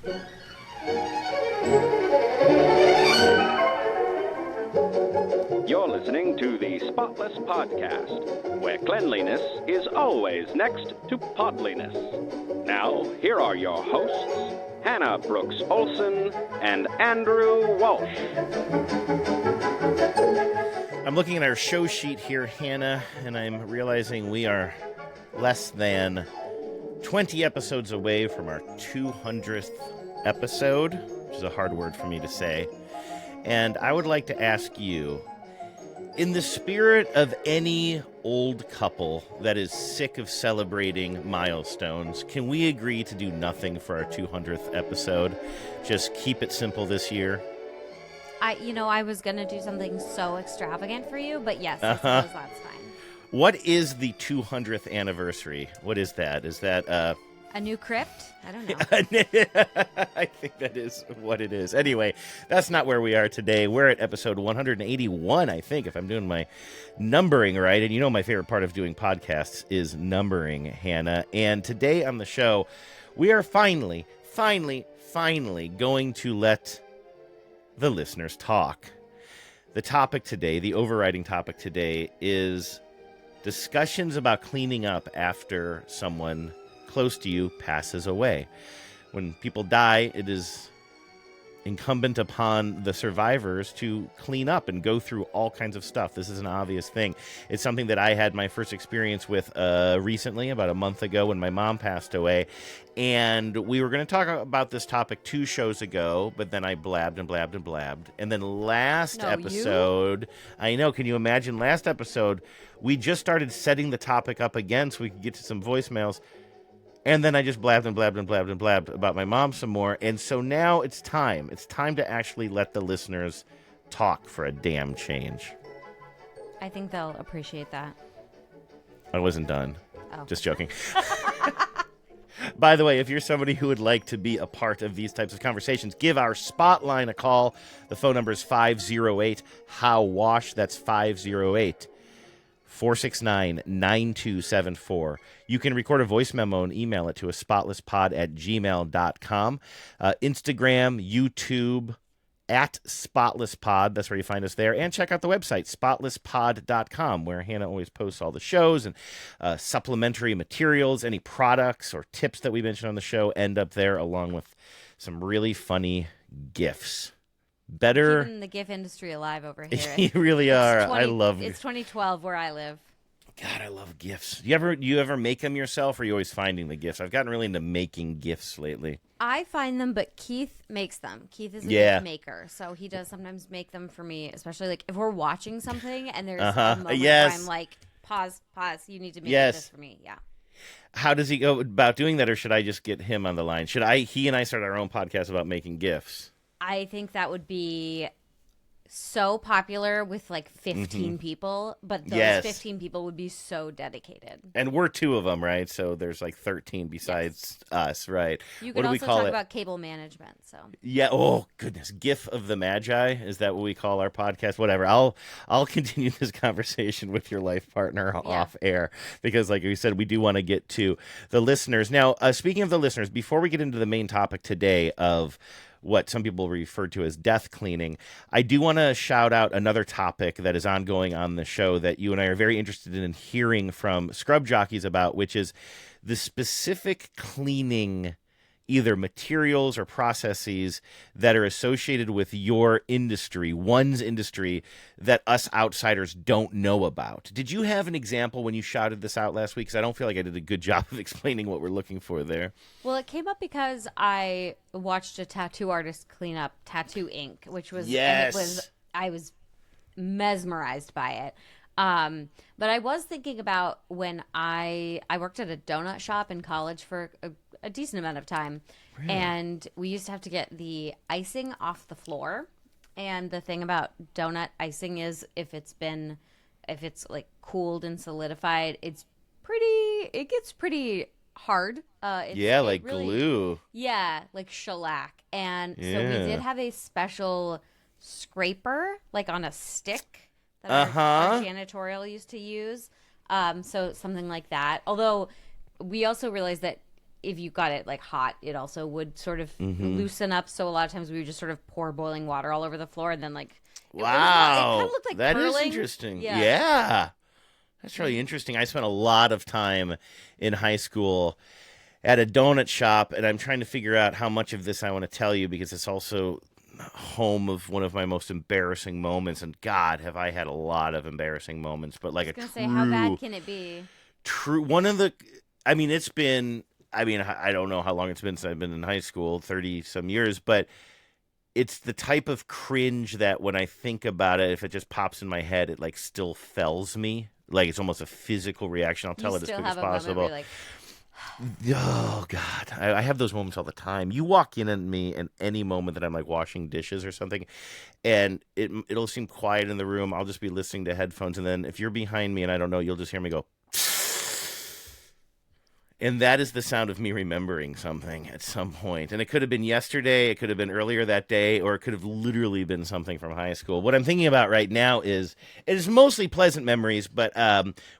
You're listening to the Spotless Podcast, where cleanliness is always next to podliness. Now, here are your hosts, Hannah Brooks Olson and Andrew Walsh. I'm looking at our show sheet here, Hannah, and I'm realizing we are less than 20 episodes away from our 200th episode, which is a hard word for me to say. And I would like to ask you, in the spirit of any old couple that is sick of celebrating milestones, can we agree to do nothing for our 200th episode? Just keep it simple this year? I was going to do something so extravagant for you, but yes, I suppose that's fine. What is the 200th anniversary? What is that? Is that a new crypt? I don't know. I think that is what it is. Anyway, that's not where we are today. We're at episode 181, I think, if I'm doing my numbering right. And you know my favorite part of doing podcasts is numbering, Hannah. And today on the show, we are finally going to let the listeners talk. The topic today, the overriding topic today, is discussions about cleaning up after someone close to you passes away. When people die, it is incumbent upon the survivors to clean up and go through all kinds of stuff. This is an obvious thing. It's something that I had my first experience with recently, about a month ago, when my mom passed away. And we were going to talk about this topic 2 shows ago, but then I blabbed. And then last episode, I know, can you imagine? Last episode, we just started setting the topic up again so we could get to some voicemails. And then I just blabbed about my mom some more. And so now it's time. It's time to actually let the listeners talk for a damn change. I think they'll appreciate that. I wasn't done. Oh. Just joking. By the way, if you're somebody who would like to be a part of these types of conversations, give our Spotline a call. The phone number is 508-HOW-WASH. That's 508-469-9274. You can record a voice memo and email it to a spotlesspod@gmail.com. Instagram, YouTube, @spotlesspod. That's where you find us there. And check out the website, spotlesspod.com, where Hannah always posts all the shows and supplementary materials. Any products or tips that we mention on the show end up there, along with some really funny GIFs. Better keeping the GIF industry alive over here. You really are. I love It's 2012 where I live. God, I love GIFs. You ever make them yourself, or are you always finding the GIFs? I've gotten really into making GIFs lately. I find them, but Keith makes them. Keith is a GIF maker, so he does sometimes make them for me, especially like if we're watching something and there's a moment where I'm like, pause, you need to make this for me. Yeah. How does he go about doing that, or should I just get him on the line? He and I start our own podcast about making GIFs? I think that would be so popular with like 15 people, but those 15 people would be so dedicated. And we're 2 of them, right? So there's like 13 besides us, right? You could also talk about cable management. So yeah. Oh goodness, GIF of the Magi, is that what we call our podcast? Whatever. I'll continue this conversation with your life partner off air, because like we said, we do want to get to the listeners. Now, speaking of the listeners, before we get into the main topic today of what some people refer to as death cleaning, I do want to shout out another topic that is ongoing on the show that you and I are very interested in hearing from scrub jockeys about, which is the specific cleaning, either materials or processes that are associated with your industry, one's industry, that us outsiders don't know about. Did you have an example when you shouted this out last week? Because I don't feel like I did a good job of explaining what we're looking for there. Well, it came up because I watched a tattoo artist clean up tattoo ink, which was, I was mesmerized by it. But I was thinking about when I worked at a donut shop in college for a decent amount of time. Really? And we used to have to get the icing off the floor. And the thing about donut icing is if it's like cooled and solidified, it gets pretty hard. Like really, glue. Yeah, like shellac. And so we did have a special scraper, like on a stick, that our janitorial used to use. So something like that. Although we also realized that if you got it like hot, it also would sort of loosen up. So a lot of times we would just sort of pour boiling water all over the floor, and then like it kind of looked like that curling. is interesting. Yeah. That's really interesting. I spent a lot of time in high school at a donut shop, and I'm trying to figure out how much of this I want to tell you because it's also home of one of my most embarrassing moments. And God, have I had a lot of embarrassing moments. But like how bad can it be? One of the, I mean, it's been, I mean, I don't know how long it's been since I've been in high school, 30 some years, but it's the type of cringe that when I think about it, if it just pops in my head, it like still fells me. Like it's almost a physical reaction. I'll tell it as quick as possible. Like... Oh God, I have those moments all the time. You walk in on me in any moment that I'm like washing dishes or something, and it'll seem quiet in the room. I'll just be listening to headphones, and then if you're behind me and I don't know, you'll just hear me go. And that is the sound of me remembering something at some point. And it could have been yesterday, it could have been earlier that day, or it could have literally been something from high school. What I'm thinking about right now is, it is mostly pleasant memories, but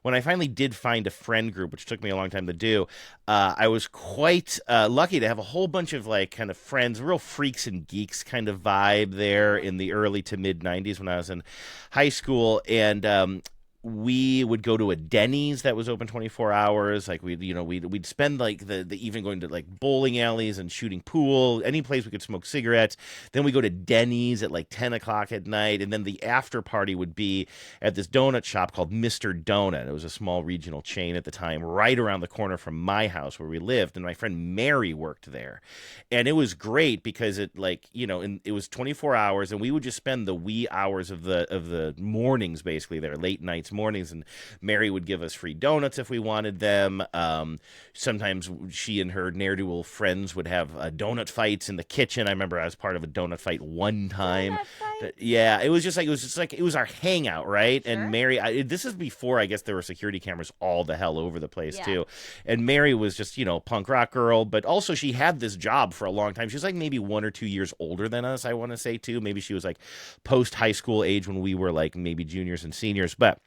when I finally did find a friend group, which took me a long time to do, I was quite lucky to have a whole bunch of like kind of friends, real freaks and geeks kind of vibe there in the early to mid 90s when I was in high school. And we would go to a Denny's that was open 24 hours. Like we'd spend like the evening going to like bowling alleys and shooting pool, any place we could smoke cigarettes. Then we go to Denny's at like 10 o'clock at night. And then the after party would be at this donut shop called Mr. Donut. It was a small regional chain at the time, right around the corner from my house where we lived. And my friend Mary worked there. And it was great because it like, it was 24 hours and we would just spend the wee hours of the mornings basically there, late nights, mornings, and Mary would give us free donuts if we wanted them. Sometimes she and her ne'er-do-well friends would have donut fights in the kitchen. I remember I was part of a donut fight one time. Yeah, it was our hangout, right? Sure. And Mary, this is before I guess there were security cameras all the hell over the place too. And Mary was just punk rock girl, but also she had this job for a long time. She was like maybe 1 or 2 years older than us, I want to say too. Maybe she was like post high school age when we were like maybe juniors and seniors, but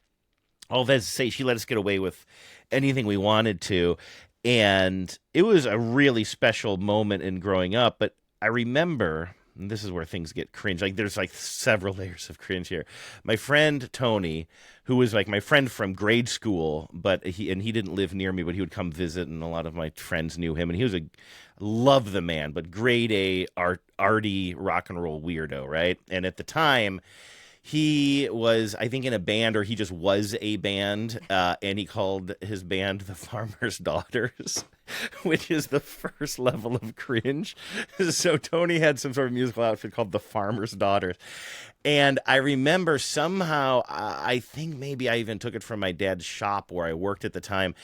all that to say, she let us get away with anything we wanted to. And it was a really special moment in growing up. But I remember, and this is where things get cringe. Like there's like several layers of cringe here. My friend Tony, who was like my friend from grade school, but he didn't live near me, but he would come visit, and a lot of my friends knew him. And he was love the man, but grade A arty rock and roll weirdo, right? And at the time, he was, I think, in a band, or he just was a band, and he called his band the Farmer's Daughters, which is the first level of cringe. So Tony had some sort of musical outfit called the Farmer's Daughters. And I remember somehow, I think maybe I even took it from my dad's shop where I worked at the time,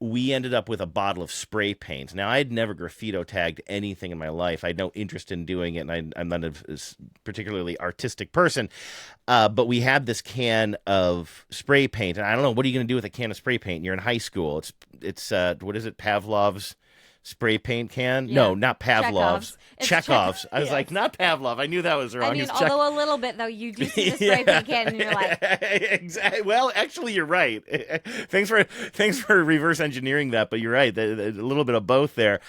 we ended up with a bottle of spray paint. Now, I had never graffito tagged anything in my life. I had no interest in doing it, and I'm not a particularly artistic person. But we had this can of spray paint, and I don't know, what are you going to do with a can of spray paint? You're in high school. It's what is it, Pavlov's spray paint can? Yeah. No, not Pavlov's. Chekhov's. I was like, not Pavlov. I knew that was wrong. I mean, although a little bit, though, you do see the spray paint can, and you're like... Exactly. Well, actually, you're right. Thanks for reverse engineering that, but you're right. A little bit of both there.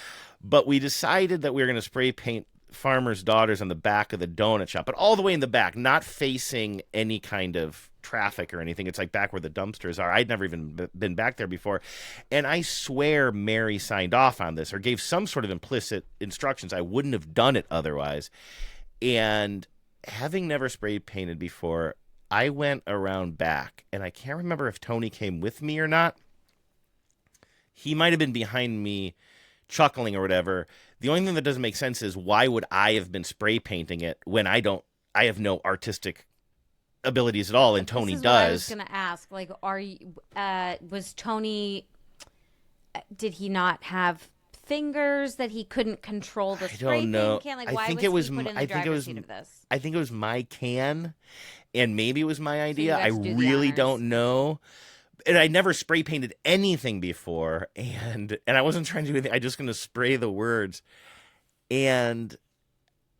But we decided that we were going to spray paint Farmer's Daughters on the back of the donut shop, but all the way in the back, not facing any kind of traffic or anything. It's like back where the dumpsters are. I'd never even been back there before. And I swear Mary signed off on this or gave some sort of implicit instructions. I wouldn't have done it otherwise. And having never spray painted before, I went around back, and I can't remember if Tony came with me or not. He might have been behind me chuckling or whatever. The only thing that doesn't make sense is why would I have been spray painting it when I have no artistic abilities at all, and Tony does. I was going to ask, like, was Tony, did he not have fingers that he couldn't control the spray paint can? Like, why was he put in the driver's seat of this? I think it was my can, and maybe it was my idea. I really don't know. And I never spray painted anything before, and I wasn't trying to do anything. I just going to spray the words. And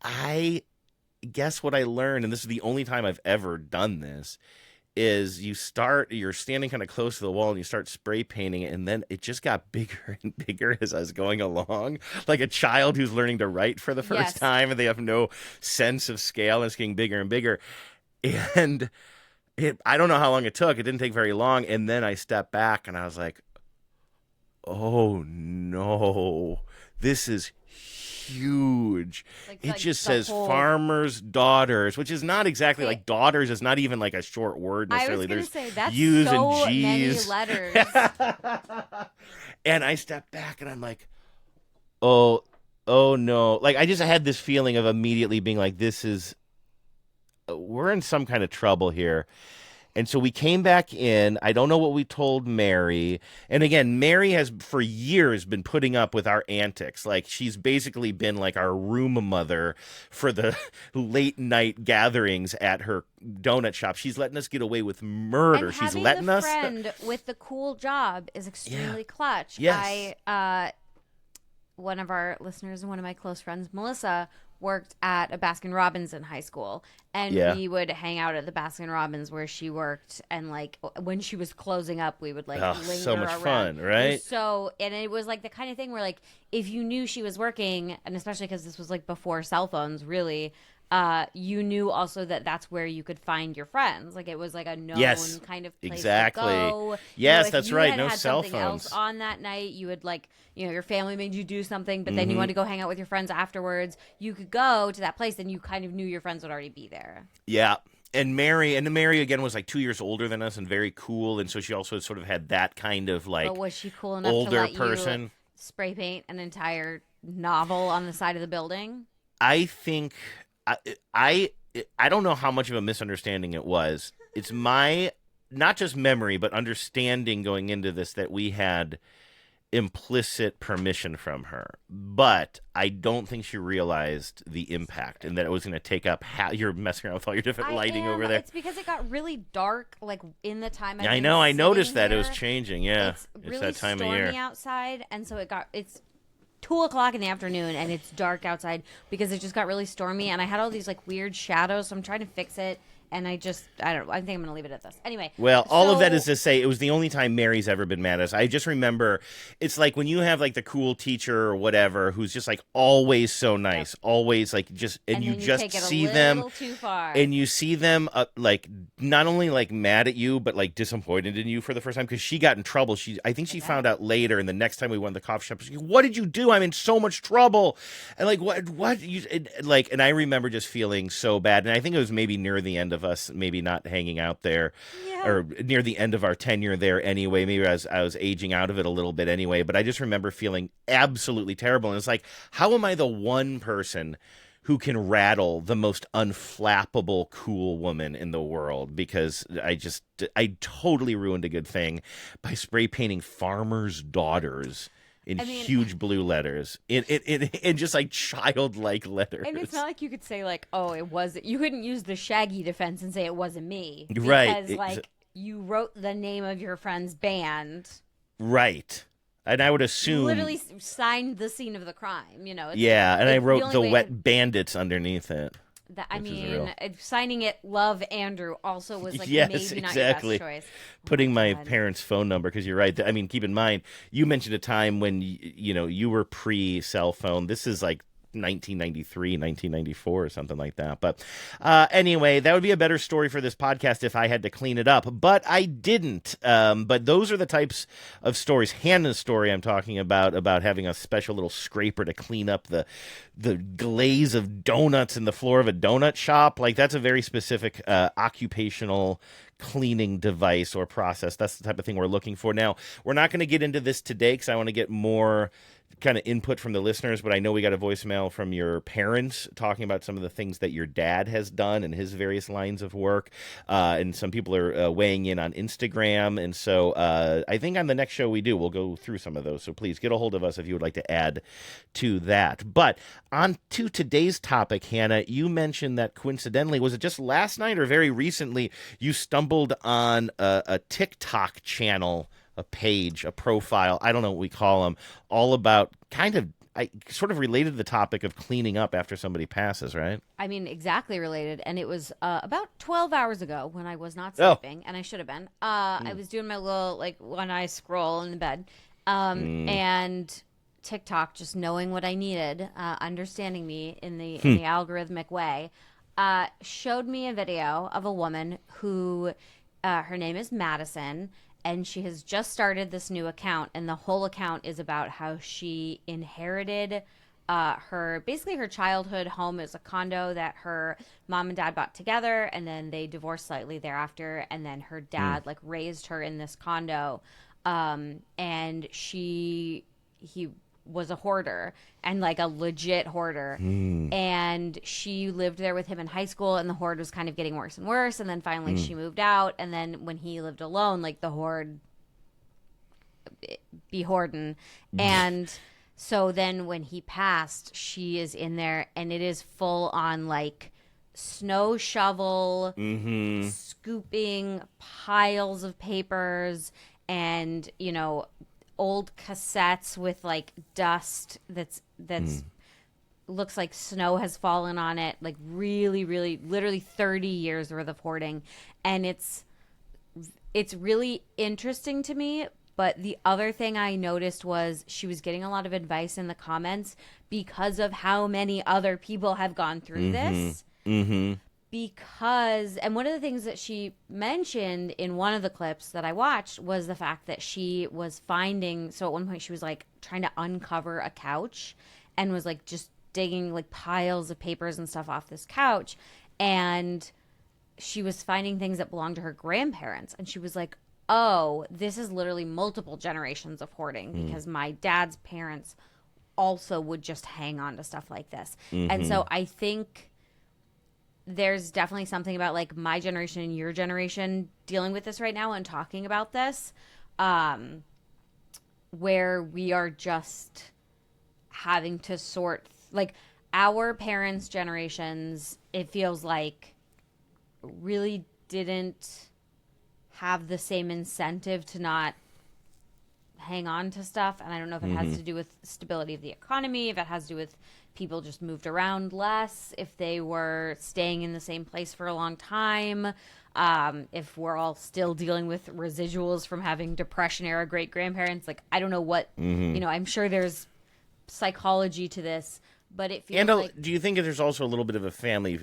I guess what I learned, and this is the only time I've ever done this, is you're standing kind of close to the wall and you start spray painting it, and then it just got bigger and bigger as I was going along, like a child who's learning to write for the first time and they have no sense of scale, and it's getting bigger and bigger. And I don't know how long it took. It didn't take very long. And then I stepped back and I was like, oh no, this is huge. It just says farmer's daughters, which is not exactly like daughters. Is not even like a short word necessarily. I was going to say, that's U's so and G's. many letters. And I stepped back and I'm like, oh no. Like I had this feeling of immediately being like, we're in some kind of trouble here. And so we came back in. I don't know what we told Mary. And again, Mary has for years been putting up with our antics. Like she's basically been like our room mother for the late night gatherings at her donut shop. She's letting us get away with murder. And she's letting us. Friend with the cool job is extremely clutch. Yes. One of our listeners and one of my close friends, Melissa, worked at a Baskin-Robbins in high school, and we would hang out at the Baskin-Robbins where she worked, and like when she was closing up, we would like linger so much around. Fun, right? And it was like the kind of thing where like if you knew she was working, and especially because this was like before cell phones, really. You knew also that that's where you could find your friends. Like it was like a known kind of place to go. Yes, that's right. No cell phones. Else on that night, you would like, your family made you do something, but then you wanted to go hang out with your friends afterwards. You could go to that place, and you kind of knew your friends would already be there. Yeah. And Mary again was like 2 years older than us and very cool, and so she also sort of had that kind of like but was she cool enough older to let person you spray paint an entire novel on the side of the building? I think. I don't know how much of a misunderstanding it was. It's my not just memory, but understanding going into this that we had implicit permission from her. But I don't think she realized the impact and that it was going to take up you're messing around with all your different lighting over there. It's because it got really dark, like in the time. I know. I noticed that it was changing. Yeah, it's really that time of year outside, and so it's 2:00 in the afternoon and it's dark outside because it just got really stormy, and I had all these like weird shadows, so I'm trying to fix it, and I think I'm going to leave it at this. Anyway. Well, all of that is to say it was the only time Mary's ever been mad at us. I just remember it's like when you have like the cool teacher or whatever who's just like always so nice, always like just, and you just see them too far. And you see them like not only like mad at you, but like disappointed in you for the first time because she got in trouble. I think she found out later, and the next time we went to the coffee shop, she's like, what did you do? I'm in so much trouble. And like, what you like, and I remember just feeling so bad. And I think it was maybe near the end of us maybe not hanging out there or near the end of our tenure there anyway. Maybe I was aging out of it a little bit anyway, but I just remember feeling absolutely terrible. And it's like, how am I the one person who can rattle the most unflappable cool woman in the world? Because I totally ruined a good thing by spray painting farmers' daughters in huge blue letters, in just like childlike letters. And it's not like you could say like, oh, you couldn't use the Shaggy defense and say it wasn't me. Right. Because like you wrote the name of your friend's band. Right. And I would assume. You literally signed the scene of the crime, and I wrote the Wet Bandits underneath it. Signing it "Love Andrew" also was like yes, maybe not exactly. your best choice. Putting my parents' phone number, because you're right. I mean, keep in mind, you mentioned a time when you were pre-cell phone. This is like 1993, 1994 or something like that. But anyway, that would be a better story for this podcast if I had to clean it up. But I didn't. But those are the types of stories. Hannah's story I'm talking about having a special little scraper to clean up the glaze of donuts in the floor of a donut shop. Like that's a very specific occupational cleaning device or process. That's the type of thing we're looking for. Now, we're not going to get into this today because I want to get more kind of input from the listeners, but I know we got a voicemail from your parents talking about some of the things that your dad has done in his various lines of work, and some people are weighing in on Instagram, and so I think on the next show we'll go through some of those, so please get a hold of us if you would like to add to that. But on to today's topic, Hannah, you mentioned that coincidentally, was it just last night or very recently, you stumbled on a TikTok channel, a page, a profile, I don't know what we call them, all about kind of I sort of related the topic of cleaning up after somebody passes, right? I mean, exactly related. And it was about 12 hours ago when I was not Oh. sleeping, and I should have been. I was doing my little, like, one eye scroll in the bed. And TikTok, just knowing what I needed, understanding me in the algorithmic way, showed me a video of a woman who, her name is Madison, and she has just started this new account, and the whole account is about how she inherited her childhood home is a condo that her mom and dad bought together, and then they divorced slightly thereafter, and then her dad like raised her in this condo, and he was a hoarder, and like a legit hoarder. And she lived there with him in high school, and the hoard was kind of getting worse and worse, and then finally she moved out, and then when he lived alone, like the hoard be hoarding. And so then when he passed, she is in there, and it is full on like snow shovel scooping piles of papers, and old cassettes with like dust that's looks like snow has fallen on it, like really, really, literally 30 years worth of hoarding. And it's really interesting to me. But the other thing I noticed was she was getting a lot of advice in the comments because of how many other people have gone through this. Because, and one of the things that she mentioned in one of the clips that I watched was the fact that she was finding, so at one point she was like trying to uncover a couch and was like just digging like piles of papers and stuff off this couch. And she was finding things that belonged to her grandparents. And she was like, oh, this is literally multiple generations of hoarding because my dad's parents also would just hang on to stuff like this. And so I think there's definitely something about like my generation and your generation dealing with this right now and talking about this, where we are just having to sort, like our parents' generations, it feels like really didn't have the same incentive to not hang on to stuff. And I don't know if it has to do with stability of the economy, if it has to do with people just moved around less, if they were staying in the same place for a long time, if we're all still dealing with residuals from having Depression era great grandparents. Like, I don't know what, I'm sure there's psychology to this, but it feels like... Do you think there's also a little bit of a family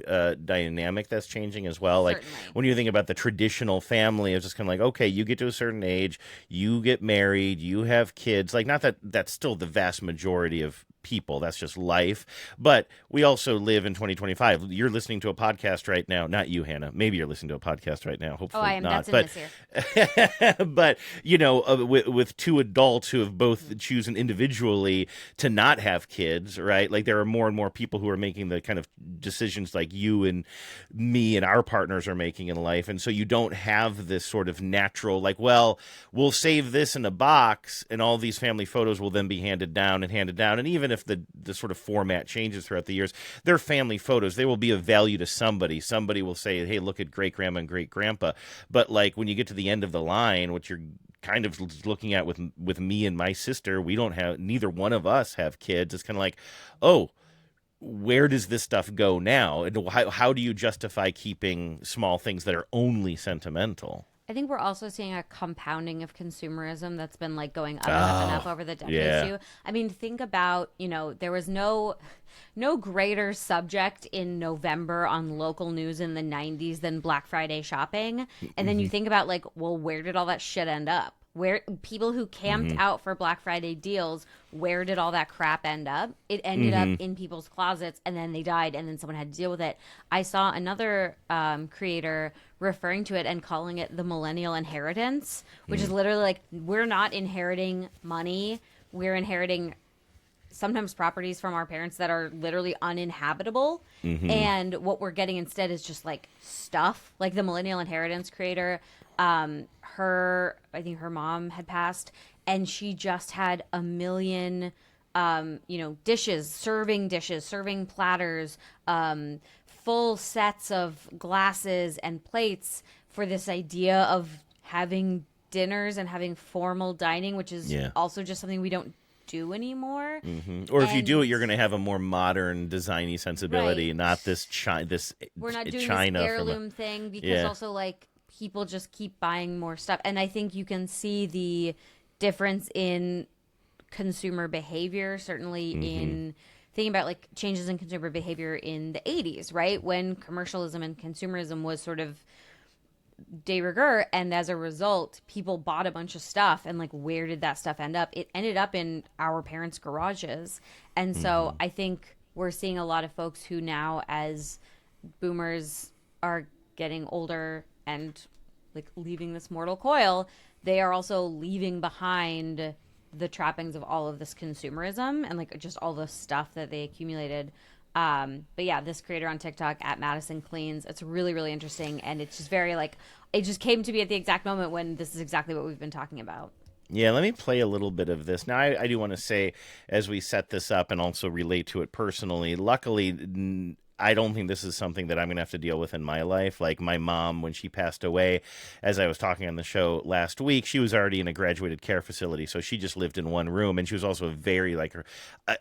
dynamic that's changing as well? Like, Certainly. when you think about the traditional family, it's just kind of like, okay, you get to a certain age, you get married, you have kids. Like, not that that's still the vast majority of people, that's just life, but we also live in 2025. You're listening to a podcast right now, not you, Hannah, maybe you're listening to a podcast right now, hopefully I am. not, that's in this year. but with two adults who have both chosen individually to not have kids, right? Like, there are more and more people who are making the kind of decisions like you and me and our partners are making in life, and so you don't have this sort of natural, like, well, we'll save this in a box and all these family photos will then be handed down, and even if the sort of format changes throughout the years, they're family photos. They will be of value to somebody. Somebody will say, hey, look at great grandma and great grandpa. But like when you get to the end of the line, what you're kind of looking at with me and my sister, neither one of us have kids. It's kind of like, oh, where does this stuff go now? And how do you justify keeping small things that are only sentimental? I think we're also seeing a compounding of consumerism that's been like going up and up and up over the decades too. I mean, think about, there was no greater subject in November on local news in the 90s than Black Friday shopping. And then you think about like, well, where did all that shit end up? Where people who camped out for Black Friday deals, where did all that crap end up? It ended up in people's closets, and then they died, and then someone had to deal with it. I saw another creator referring to it and calling it the millennial inheritance, which is literally like, we're not inheriting money. We're inheriting sometimes properties from our parents that are literally uninhabitable. And what we're getting instead is just like stuff. Like the millennial inheritance creator, I think her mom had passed, and she just had 1 million, dishes, serving platters, full sets of glasses and plates for this idea of having dinners and having formal dining, which is also just something we don't do anymore. Or if you do it, you're going to have a more modern, designy sensibility, not this we're not doing China this heirloom thing, because also like people just keep buying more stuff, and I think you can see the difference in consumer behavior, certainly in thinking about like changes in consumer behavior in the 80s, right, when commercialism and consumerism was sort of de rigueur, and as a result people bought a bunch of stuff, and like where did that stuff end up? It ended up in our parents' garages. And so I think we're seeing a lot of folks who now, as boomers are getting older and like leaving this mortal coil, they are also leaving behind the trappings of all of this consumerism and like just all the stuff that they accumulated. But yeah, this creator on TikTok at Madison Cleans, it's really, really interesting. And it's just very like, it just came to be at the exact moment when this is exactly what we've been talking about. Yeah, let me play a little bit of this. Now, I do want to say, as we set this up and also relate to it personally, luckily, I don't think this is something that I'm going to have to deal with in my life. Like my mom, when she passed away, as I was talking on the show last week, she was already in a graduated care facility. So she just lived in one room, and she was also very like her.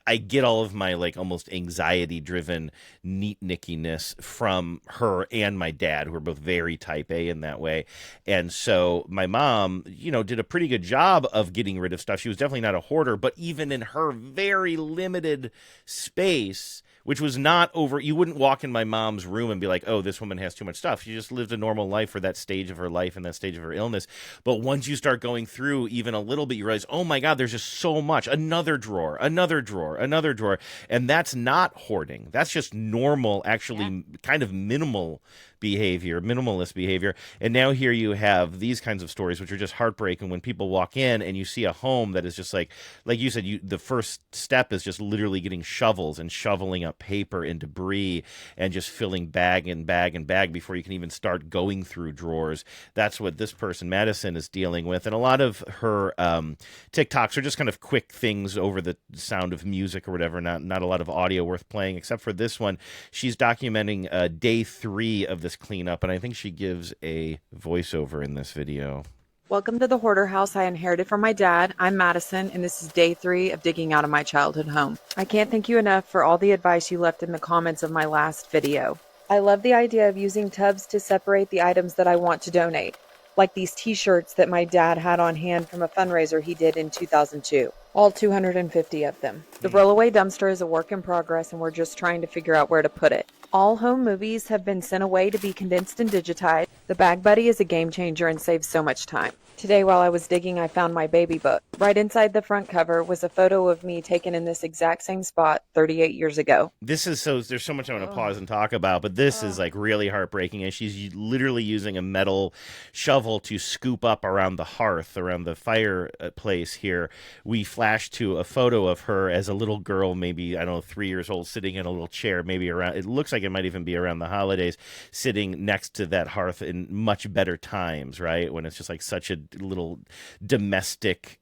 I get all of my like almost anxiety driven neatnickiness from her and my dad, who are both very type A in that way. And so my mom, did a pretty good job of getting rid of stuff. She was definitely not a hoarder, but even in her very limited space, which was not over. You wouldn't walk in my mom's room and be like, oh, this woman has too much stuff. She just lived a normal life for that stage of her life and that stage of her illness. But once you start going through even a little bit, you realize, oh my God, there's just so much. Another drawer, another drawer, another drawer. And that's not hoarding. That's just normal, actually kind of minimalist behavior. And now here you have these kinds of stories, which are just heartbreaking when people walk in and you see a home that is just like you said, the first step is just literally getting shovels and shoveling up paper and debris and just filling bag and bag and bag before you can even start going through drawers. That's what this person, Madison, is dealing with. And a lot of her TikToks are just kind of quick things over the sound of music or whatever, not a lot of audio worth playing, except for this one. She's documenting day 3 of this cleanup, and I think she gives a voiceover in this video. Welcome to the hoarder house I inherited from my dad. I'm Madison, and this is day 3 of digging out of my childhood home. I can't thank you enough for all the advice you left in the comments of my last video. I love the idea of using tubs to separate the items that I want to donate, like these t-shirts that my dad had on hand from a fundraiser he did in 2002. All 250 of them. The rollaway dumpster is a work in progress, and we're just trying to figure out where to put it. All home movies have been sent away to be condensed and digitized. The Bag Buddy is a game changer and saves so much time. Today, while I was digging, I found my baby book. Right inside the front cover was a photo of me taken in this exact same spot 38 years ago. There's so much I want to pause and talk about, but this is like really heartbreaking. And she's literally using a metal shovel to scoop up around the hearth, around the fireplace here. We flash to a photo of her as a little girl, maybe, 3 years old, sitting in a little chair, maybe around, it looks like it might even be around the holidays, sitting next to that hearth in much better times, right? When it's just like such a little domestic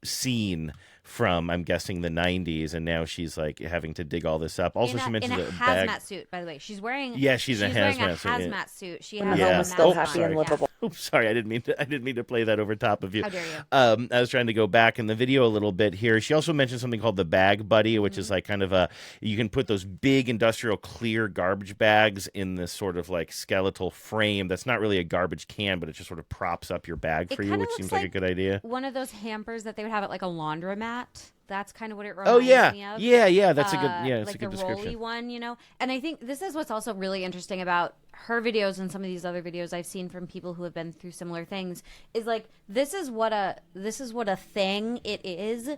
scene from, I'm guessing, the 90s, and now she's like having to dig all this up. Also, she mentions in a hazmat suit, by the way. She's wearing she's a hazmat suit. She has has home was still happy and livable. Oops, sorry, I didn't mean to play that over top of you. How dare you? I was trying to go back in the video a little bit here. She also mentioned something called the Bag Buddy, which is like kind of you can put those big industrial clear garbage bags in this sort of like skeletal frame that's not really a garbage can, but it just sort of props up your bag for you, which seems like a good idea. One of those hampers that they would have at like a laundromat. That's kind of what it reminds me of. Yeah. That's a good, it's like a good the description. rolly one, And I think this is what's also really interesting about her videos and some of these other videos I've seen from people who have been through similar things is like this is what a thing it is.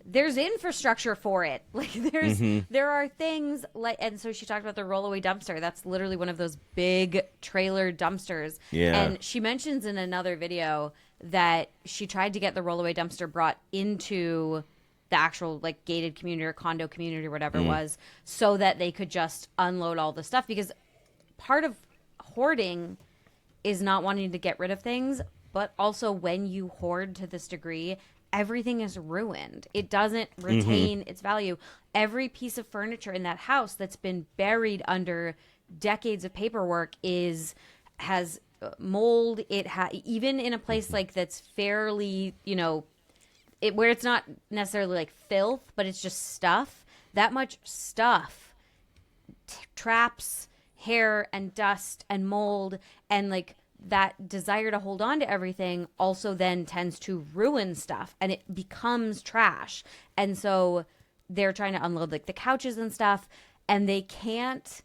There's infrastructure for it. Like there are things like, and so she talked about the rollaway dumpster. That's literally one of those big trailer dumpsters. Yeah. And she mentions in another video that she tried to get the rollaway dumpster brought into the actual like gated community or condo community or whatever it was, so that they could just unload all the stuff, because part of hoarding is not wanting to get rid of things, but also when you hoard to this degree, everything is ruined. It doesn't retain its value. Every piece of furniture in that house that's been buried under decades of paperwork has mold. Even in a place like that's fairly, where it's not necessarily like filth, but it's just stuff. That much stuff traps hair and dust and mold, and like that desire to hold on to everything also then tends to ruin stuff, and it becomes trash. And so they're trying to unload like the couches and stuff, and they can't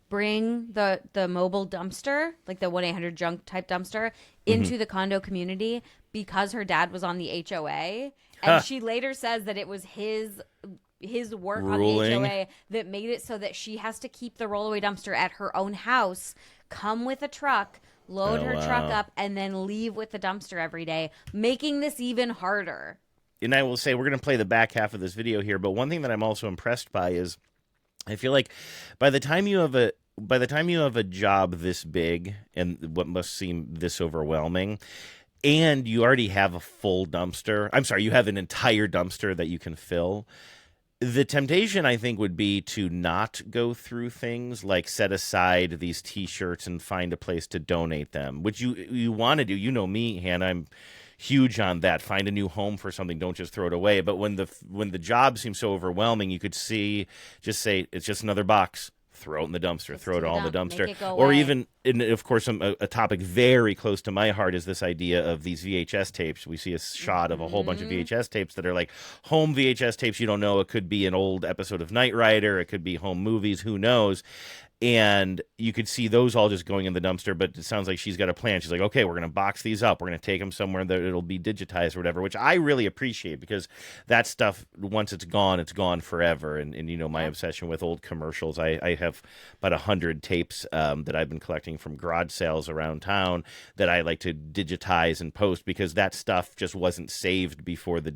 bring the mobile dumpster, like the 1-800-junk type dumpster, into the condo community because her dad was on the HOA. And she later says that it was his work ruling on the HOA that made it so that she has to keep the rollaway dumpster at her own house, come with a truck, load her truck up, and then leave with the dumpster every day, making this even harder. And I will say, we're going to play the back half of this video here, but one thing that I'm also impressed by is I feel like by the time you have a job this big and what must seem this overwhelming, and you already have a full dumpster, you have an entire dumpster that you can fill, the temptation, I think, would be to not go through things like set aside these T-shirts and find a place to donate them, which you want to do. You know me, Hannah, I'm huge on that. Find a new home for something. Don't just throw it away. But when the job seems so overwhelming, you could just say, it's just another box. Throw it in the dumpster. Throw it all in the dumpster. Or even, and of course, a topic very close to my heart is this idea of these VHS tapes. We see a shot of a whole bunch of VHS tapes that are like home VHS tapes. You don't know. It could be an old episode of Knight Rider. It could be home movies. Who knows? And you could see those all just going in the dumpster, but it sounds like she's got a plan. She's like, okay, we're going to box these up. We're going to take them somewhere that it'll be digitized or whatever, which I really appreciate because that stuff, once it's gone forever. And you know, my obsession with old commercials, I have about 100 tapes that I've been collecting from garage sales around town that I like to digitize and post because that stuff just wasn't saved before the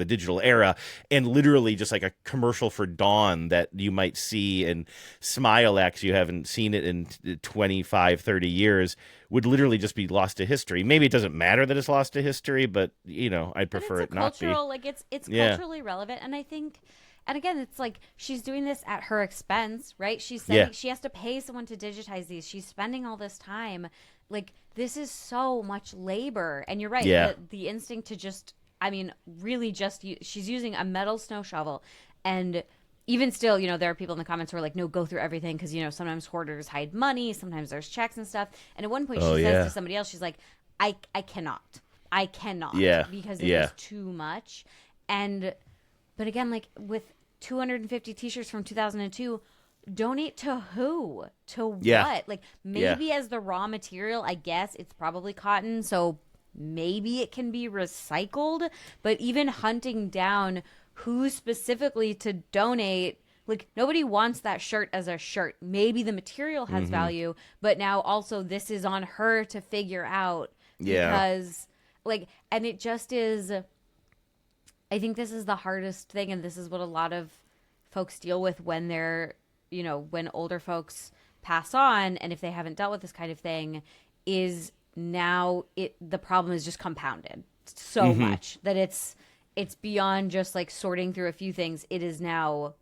digital era. And literally just like a commercial for Dawn that you might see in Smile-X, you haven't seen it in 25, 30 years, would literally just be lost to history. Maybe it doesn't matter that it's lost to history, but you know, I'd prefer it not be. Like it's culturally relevant, and I think, and again, it's like she's doing this at her expense, right? She's saying she has to pay someone to digitize these. She's spending all this time. Like, this is so much labor, and you're right. Yeah. The instinct to just, I mean, really just she's using a metal snow shovel, and even still, you know, there are people in the comments who are like, no, go through everything because, you know, sometimes hoarders hide money, sometimes there's checks and stuff. And at one point she says to somebody else, she's like, I cannot because it is too much. But again, like with 250 t-shirts from 2002, donate to who? To what? Like maybe as the raw material, I guess it's probably cotton, so maybe it can be recycled, but even hunting down who specifically to donate, like nobody wants that shirt as a shirt. Maybe the material has value, but now also this is on her to figure out because like, and it just is, I think this is the hardest thing, and this is what a lot of folks deal with when they're, you know, when older folks pass on, and if they haven't dealt with this kind of thing, is now the problem is just compounded so much that it's beyond just like sorting through a few things. It is now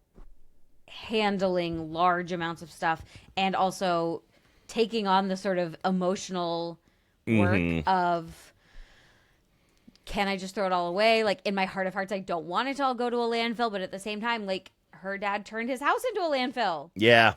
handling large amounts of stuff and also taking on the sort of emotional work of, can I just throw it all away? Like in my heart of hearts, I don't want it to all go to a landfill, but at the same time, like her dad turned his house into a landfill. Yeah,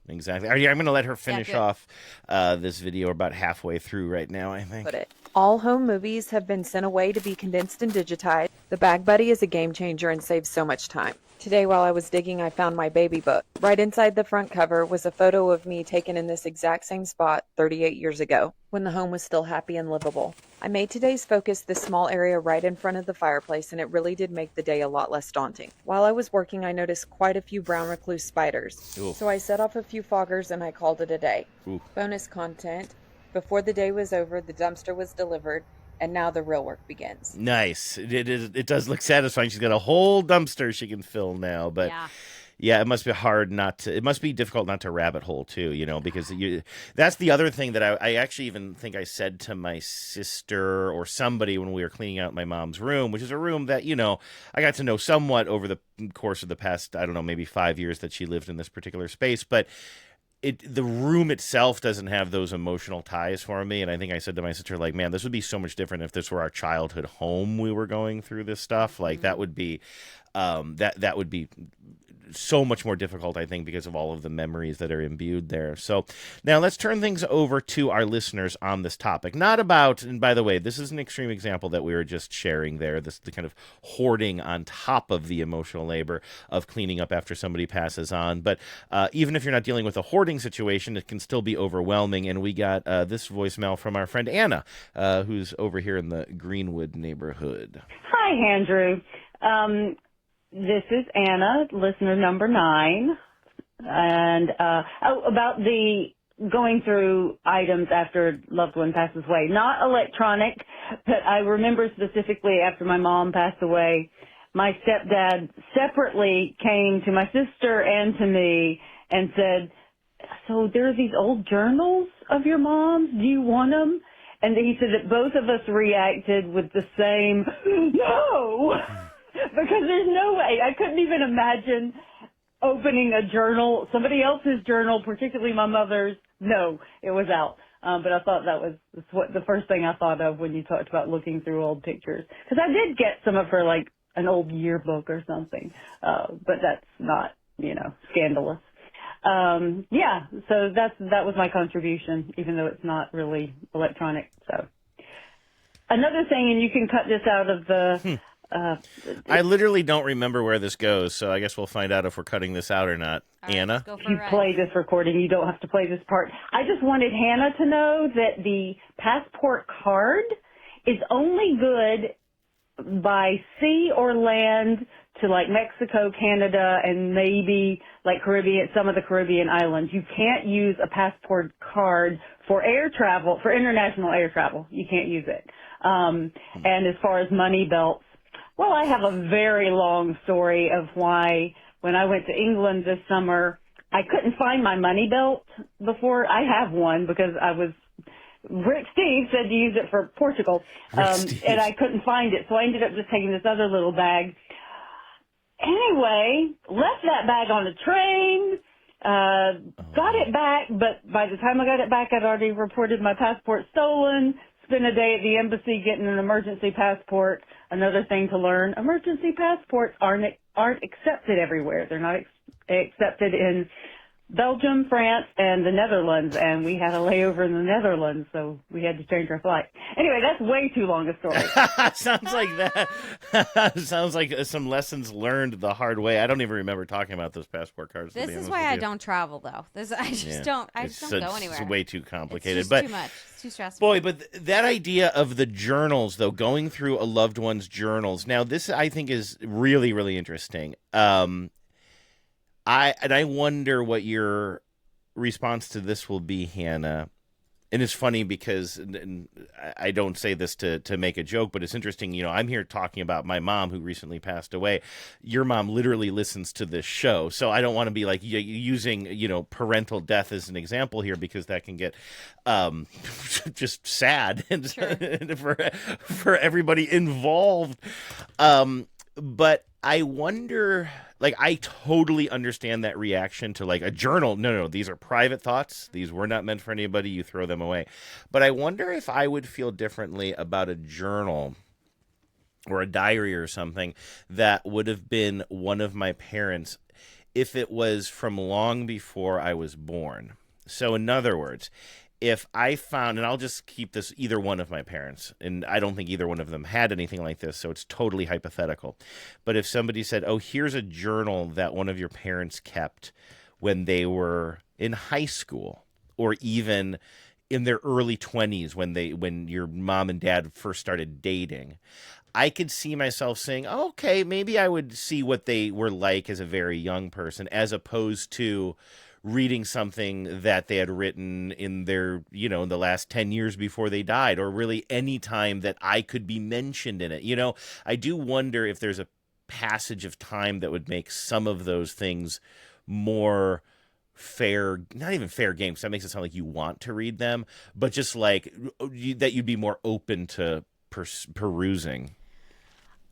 exactly. I'm going to let her finish off this video. We're about halfway through right now, I think. All home movies have been sent away to be condensed and digitized. The Bag Buddy is a game changer and saves so much time. Today while I was digging, I found my baby book. Right inside the front cover was a photo of me taken in this exact same spot 38 years ago, when the home was still happy and livable. I made today's focus this small area right in front of the fireplace, and it really did make the day a lot less daunting. While I was working, I noticed quite a few brown recluse spiders. Ooh. So I set off a few foggers and I called it a day. Ooh. Bonus content: before the day was over, the dumpster was delivered, and now the real work begins. Nice. It does look satisfying. She's got a whole dumpster she can fill now, but yeah, it must be hard not to. It must be difficult not to rabbit hole too, you know, because that's the other thing that I actually even think I said to my sister or somebody when we were cleaning out my mom's room, which is a room that, you know, I got to know somewhat over the course of the past, I don't know, maybe 5 years that she lived in this particular space, but the room itself doesn't have those emotional ties for me. And I think I said to my sister, like, man, this would be so much different if this were our childhood home. We were going through this stuff. Like that would be, that would be so much more difficult, I think, because of all of the memories that are imbued there. So now let's turn things over to our listeners on this topic. Not about, and by the way, this is an extreme example that we were just sharing there, the kind of hoarding on top of the emotional labor of cleaning up after somebody passes on. But even if you're not dealing with a hoarding situation, it can still be overwhelming. And we got this voicemail from our friend Anna, who's over here in the Greenwood neighborhood. Hi, Andrew. This is Anna, listener number 9, and about the going through items after a loved one passes away. Not electronic, but I remember specifically after my mom passed away, my stepdad separately came to my sister and to me and said, so there are these old journals of your mom's, do you want them? And he said that both of us reacted with the same, no! Because there's no way. I couldn't even imagine opening a journal, somebody else's journal, particularly my mother's. No, it was out. But I thought that was what the first thing I thought of when you talked about looking through old pictures. Because I did get some of her, like, an old yearbook or something. But that's not, scandalous. Yeah, so that was my contribution, even though it's not really electronic. So another thing, and you can cut this out of the... I literally don't remember where this goes, so I guess we'll find out if we're cutting this out or not. All right, Anna? If you play this recording, you don't have to play this part. I just wanted Hannah to know that the passport card is only good by sea or land to like Mexico, Canada, and maybe like Caribbean, some of the Caribbean islands. You can't use a passport card for air travel, for international air travel. You can't use it. And as far as money belts, well, I have a very long story of why when I went to England this summer, I couldn't find my money belt before. I have one because Rick Steve said to use it for Portugal, and I couldn't find it. So I ended up just taking this other little bag. Anyway, left that bag on the train, got it back, but by the time I got it back, I'd already reported my passport stolen. Spent a day at the embassy getting an emergency passport. Another thing to learn, emergency passports aren't accepted everywhere. They're not accepted in Belgium, France, and the Netherlands, and we had a layover in the Netherlands, so we had to change our flight. Anyway, that's way too long a story. Sounds like that. Sounds like some lessons learned the hard way. I don't even remember talking about those passport cards. This is why I don't travel, though. I just don't go anywhere. It's way too complicated. It's just too much. It's too stressful. Boy, but that idea of the journals, though, going through a loved one's journals. Now, this I think is really, really interesting. I wonder what your response to this will be, Hannah. And it's funny because and I don't say this to make a joke, but it's interesting. I'm here talking about my mom who recently passed away. Your mom literally listens to this show. So I don't want to be like using, parental death as an example here because that can get just sad and Sure. for everybody involved. But I wonder, like, I totally understand that reaction to, like, a journal. No, these are private thoughts. These were not meant for anybody. You throw them away. But I wonder if I would feel differently about a journal or a diary or something that would have been one of my parents if it was from long before I was born. So, in other words, if I found, and I'll just keep this either one of my parents, and I don't think either one of them had anything like this, so it's totally hypothetical. But if somebody said, oh, here's a journal that one of your parents kept when they were in high school or even in their early 20s when your mom and dad first started dating, I could see myself saying, oh, okay, maybe I would see what they were like as a very young person as opposed to reading something that they had written in their, in the last 10 years before they died, or really any time that I could be mentioned in it. I do wonder if there's a passage of time that would make some of those things more fair, not even fair game, because that makes it sound like you want to read them, but just like that you'd be more open to perusing.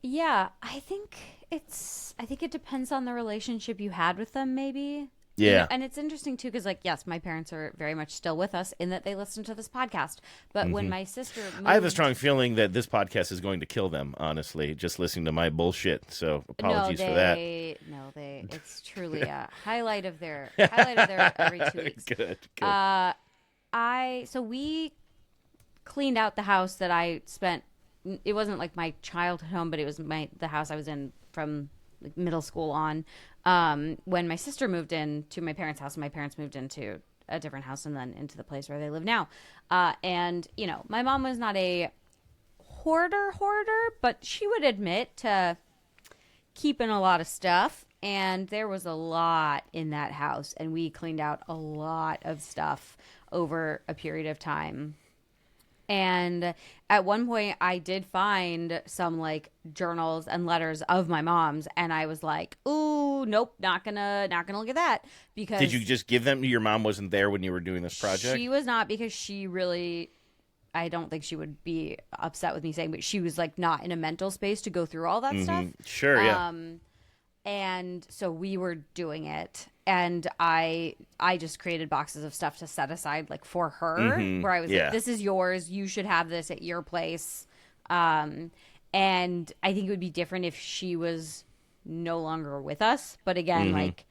Yeah, I think it depends on the relationship you had with them, maybe. Yeah. You know, and it's interesting, too, because, like, yes, my parents are very much still with us in that they listen to this podcast. But when my sister moved... I have a strong feeling that this podcast is going to kill them, honestly, just listening to my bullshit. So apologies for that. It's truly a highlight of their every 2 weeks. Good. So we cleaned out the house that I spent. It wasn't like my childhood home, but it was the house I was in from like middle school on. When my sister moved in to my parents' house, and my parents moved into a different house and then into the place where they live now. And you know, my mom was not a hoarder, but she would admit to keeping a lot of stuff. And there was a lot in that house, and we cleaned out a lot of stuff over a period of time. And at one point I did find some like journals and letters of my mom's, and I was like, ooh, nope, not gonna look at that. Because did you just give them? Your mom wasn't there when you were doing this project? She was not, because she really, I don't think she would be upset with me saying, but she was like not in a mental space to go through all that stuff. Sure, yeah. And so we were doing it, and I just created boxes of stuff to set aside like for her, where I was like, this is yours, you should have this at your place. And I think it would be different if she was no longer with us, but again, like,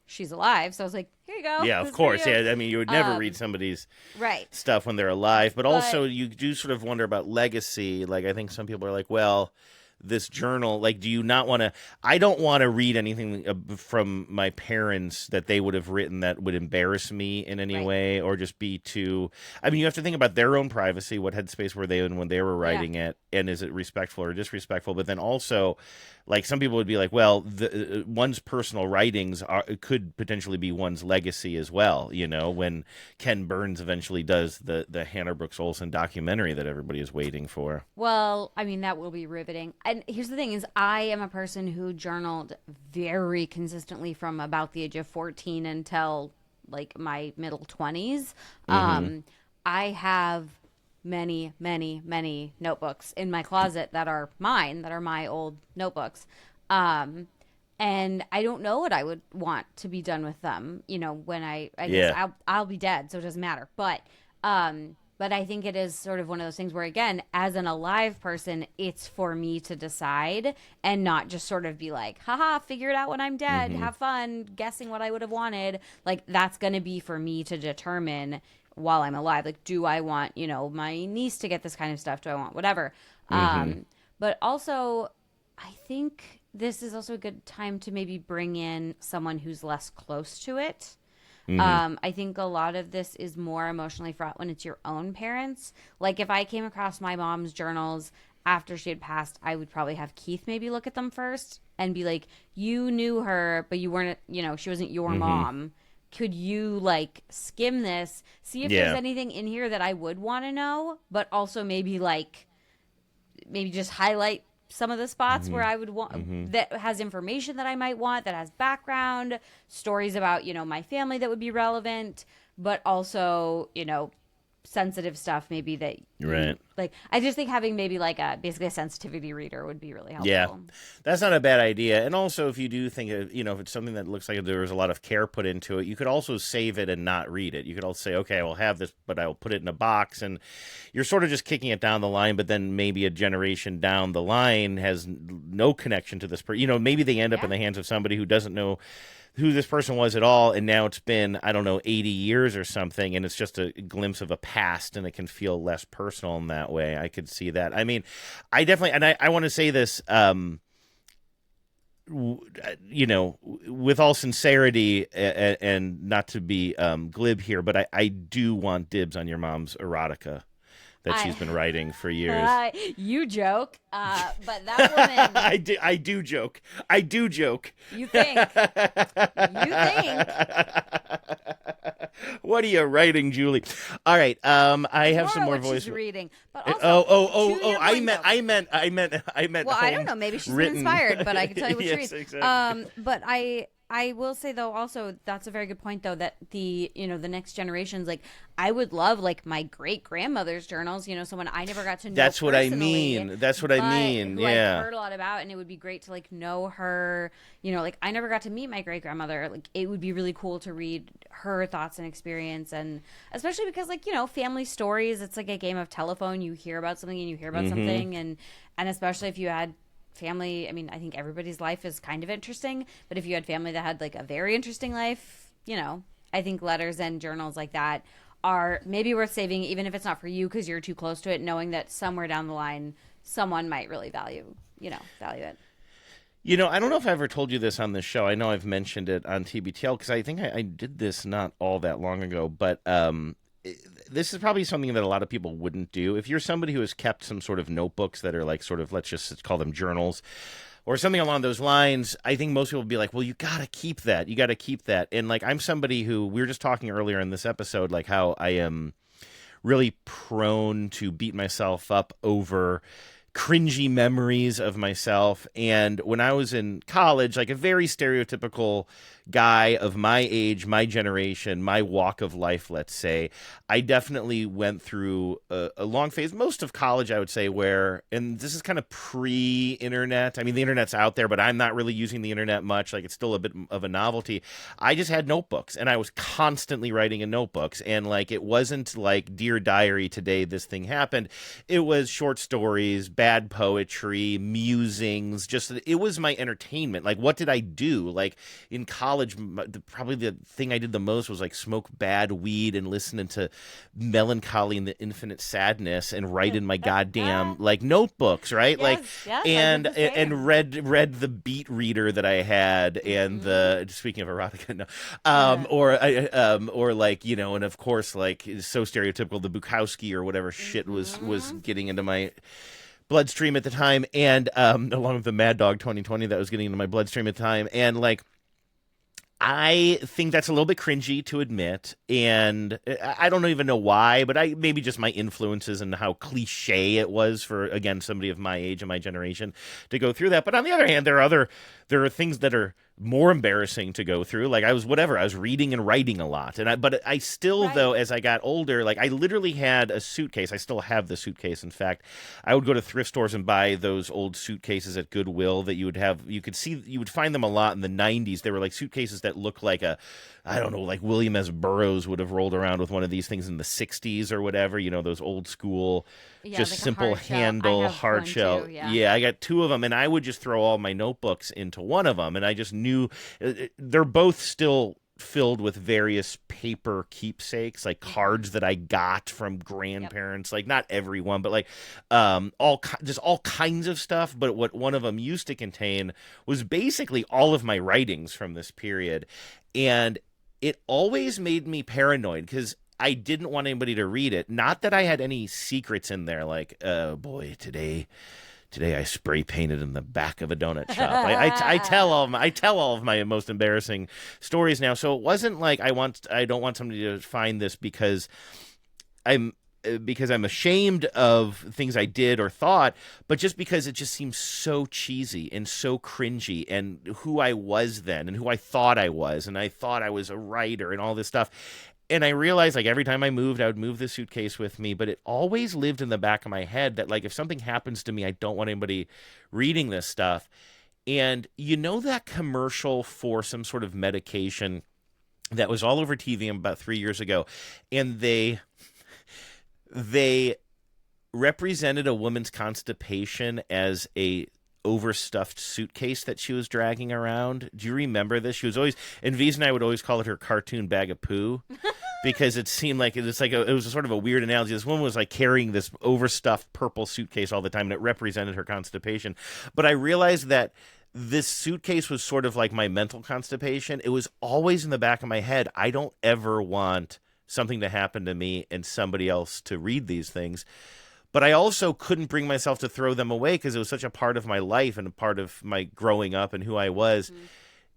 she's alive, so I was like, here you go. Yeah, of course. Yeah, I mean, you would never read somebody's stuff when they're alive, but also you do sort of wonder about legacy. Like, I think some people are like, well, this journal, like, do you not want to? I don't want to read anything from my parents that they would have written that would embarrass me in any way, or just be too. I mean, you have to think about their own privacy. What headspace were they in when they were writing it, and is it respectful or disrespectful? But then also, like, some people would be like, well, one's personal writings could potentially be one's legacy as well. You know, when Ken Burns eventually does the Hannah Brooks Olsen documentary that everybody is waiting for. Well, I mean, that will be riveting. And here's the thing is, I am a person who journaled very consistently from about the age of 14 until like my middle 20s. I have many, many, many notebooks in my closet that are mine, that are my old notebooks. And I don't know what I would want to be done with them. You know, when I guess I'll be dead, so it doesn't matter. But I think it is sort of one of those things where, again, as an alive person, it's for me to decide and not just sort of be like, haha, figure it out when I'm dead. Have fun guessing what I would have wanted. Like, that's going to be for me to determine while I'm alive. Like, do I want, you know, my niece to get this kind of stuff? Do I want whatever? But also, I think this is also a good time to maybe bring in someone who's less close to it. I think a lot of this is more emotionally fraught when it's your own parents. Like, if I came across my mom's journals after she had passed, I would probably have Keith maybe look at them first and be like, you knew her, but you weren't, you know, she wasn't your mom. Could you, like, skim this, see if there's anything in here that I would want to know, but also maybe just highlight some of the spots where I would want that has information that I might want, that has background stories about, you know, my family that would be relevant, but also, you know, sensitive stuff maybe that like, I just think having maybe like basically a sensitivity reader would be really helpful. Yeah, that's not a bad idea. And also, if you do think of, you know, if it's something that looks like there was a lot of care put into it, you could also save it and not read it. You could also say, okay, I will have this, but I will put it in a box, and you're sort of just kicking it down the line, but then maybe a generation down the line has no connection to this person. You know, maybe they end up in the hands of somebody who doesn't know who this person was at all, and now it's been, I don't know, 80 years or something, and it's just a glimpse of a past, and it can feel less personal in that way. I could see that. I mean, I definitely, and I want to say this, you know, with all sincerity, and not to be glib here, but I do want dibs on your mom's erotica that she's been writing for years. You joke, but that woman... I do joke. I do joke. You think. What are you writing, Julie? All right, I have some more voice reading. But also, I meant. Well, I don't know. Maybe she's been inspired, but I can tell you what she reads. Exactly. But I I will say though, also that's a very good point though, that the next generations, like I would love like my great grandmother's journals, someone I never got to know. That's what I personally, mean. That's what I mean. Who Yeah. I've heard a lot about, and it would be great to like know her. Like I never got to meet my great grandmother. Like it would be really cool to read her thoughts and experience, and especially because like family stories, it's like a game of telephone. You hear about something and you hear about something, and especially if you had family, I mean, I think everybody's life is kind of interesting, but if you had family that had like a very interesting life, I think letters and journals like that are maybe worth saving, even if it's not for you because you're too close to it, knowing that somewhere down the line someone might really value it. I don't know if I ever told you this on this show. I know I've mentioned it on TBTL because I think I did this not all that long ago, but this is probably something that a lot of people wouldn't do. If you're somebody who has kept some sort of notebooks that are like sort of, let's just call them journals or something along those lines, I think most people would be like, well, you got to keep that. You got to keep that. And like, I'm somebody who, we were just talking earlier in this episode, like how I am really prone to beat myself up over cringy memories of myself. And when I was in college, like a very stereotypical guy of my age, my generation, my walk of life, let's say, I definitely went through a long phase, most of college, I would say, where, and this is kind of pre-internet. I mean, the internet's out there, but I'm not really using the internet much. Like, it's still a bit of a novelty. I just had notebooks, and I was constantly writing in notebooks. And like, it wasn't like Dear Diary, today this thing happened. It was short stories, bad poetry, musings, just, it was my entertainment. Like, what did I do? Like, in college, probably the thing I did the most was like smoke bad weed and listen to Melancholy and the Infinite Sadness and write in my goddamn like notebooks, right? Yes, and read the Beat Reader that I had, and the, speaking of erotica, no, or like, and of course, like, it's so stereotypical, the Bukowski or whatever shit was getting into my bloodstream at the time, and along with the Mad Dog 2020 that was getting into my bloodstream at the time, and like, I think that's a little bit cringy to admit, and I don't even know why, but maybe just my influences and how cliche it was for, again, somebody of my age and my generation to go through that. But on the other hand, there are things that are more embarrassing to go through. Like, I was reading and writing a lot, but I still, though, as I got older, like, I literally had a suitcase. I still have the suitcase. In fact, I would go to thrift stores and buy those old suitcases at Goodwill that you would find them a lot in the 90s. They were like suitcases that looked like like William S. Burroughs would have rolled around with one of these things in the 60s or whatever, those old school, just like simple handle, hard shell. Yeah, I got two of them, and I would just throw all my notebooks into one of them, and I just knew they're both still filled with various paper keepsakes, like cards that I got from grandparents, like not everyone, but like all kinds of stuff. But what one of them used to contain was basically all of my writings from this period, and it always made me paranoid because I didn't want anybody to read it. Not that I had any secrets in there, like, oh boy, today I spray painted in the back of a donut shop. I tell all of my most embarrassing stories now. So it wasn't like I don't want somebody to find this because I'm ashamed of things I did or thought, but just because it just seems so cheesy and so cringy, and who I was then and who I thought I was, and I thought I was a writer and all this stuff. And I realized, like, every time I moved, I would move the suitcase with me, but it always lived in the back of my head that, like, if something happens to me, I don't want anybody reading this stuff. And that commercial for some sort of medication that was all over TV about 3 years ago, and they represented a woman's constipation as a overstuffed suitcase that she was dragging around. Do you remember this? She was always, and V's and I would always call it her cartoon bag of poo, because it seemed like it was a sort of a weird analogy. This woman was like carrying this overstuffed purple suitcase all the time, and it represented her constipation. But I realized that this suitcase was sort of like my mental constipation. It was always in the back of my head. I don't ever want something to happen to me and somebody else to read these things. But I also couldn't bring myself to throw them away because it was such a part of my life and a part of my growing up and who I was.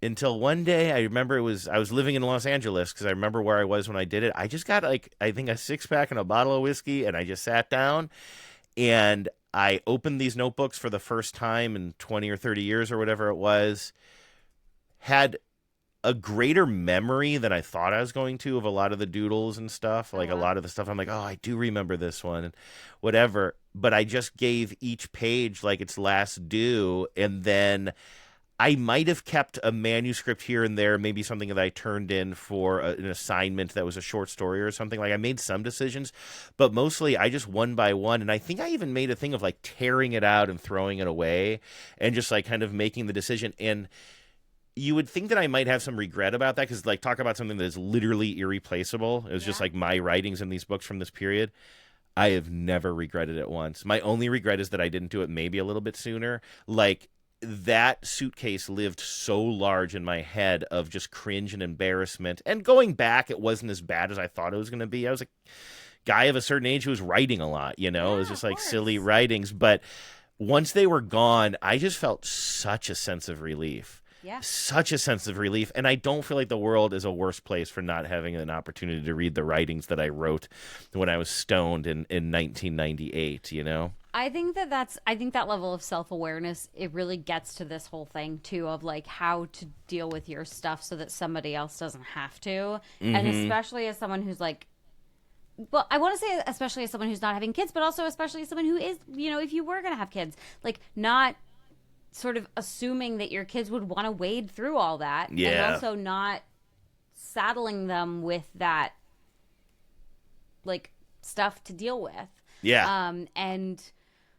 Until one day, I remember I was living in Los Angeles, because I remember where I was when I did it. I just got, like, I think a 6-pack and a bottle of whiskey, and I just sat down and I opened these notebooks for the first time in 20 or 30 years or whatever it was. Had a greater memory than I thought I was going to of a lot of the doodles and stuff. Like a lot of the stuff, I'm like, oh, I do remember this one and whatever. But I just gave each page like its last due, and then I might have kept a manuscript here and there, maybe something that I turned in for an assignment that was a short story or something. Like I made some decisions, but mostly I just one by one. And I think I even made a thing of like tearing it out and throwing it away and just like kind of making the decision. And you would think that I might have some regret about that, because like talk about something that is literally irreplaceable. It was just like my writings in these books from this period. I have never regretted it once. My only regret is that I didn't do it maybe a little bit sooner. Like that suitcase lived so large in my head of just cringe and embarrassment. And going back, it wasn't as bad as I thought it was going to be. I was a guy of a certain age who was writing a lot, you know? It was just like silly writings. But once they were gone, I just felt such a sense of relief. Yeah. Such a sense of relief. And I don't feel like the world is a worse place for not having an opportunity to read the writings that I wrote when I was stoned in 1998, you know? I think that level of self-awareness, it really gets to this whole thing too, of like how to deal with your stuff so that somebody else doesn't have to. And especially as someone who's like, well, I want to say especially as someone who's not having kids, but also especially as someone who is, you know, if you were going to have kids, like not sort of assuming that your kids would want to wade through all that, and also not saddling them with that like stuff to deal with. And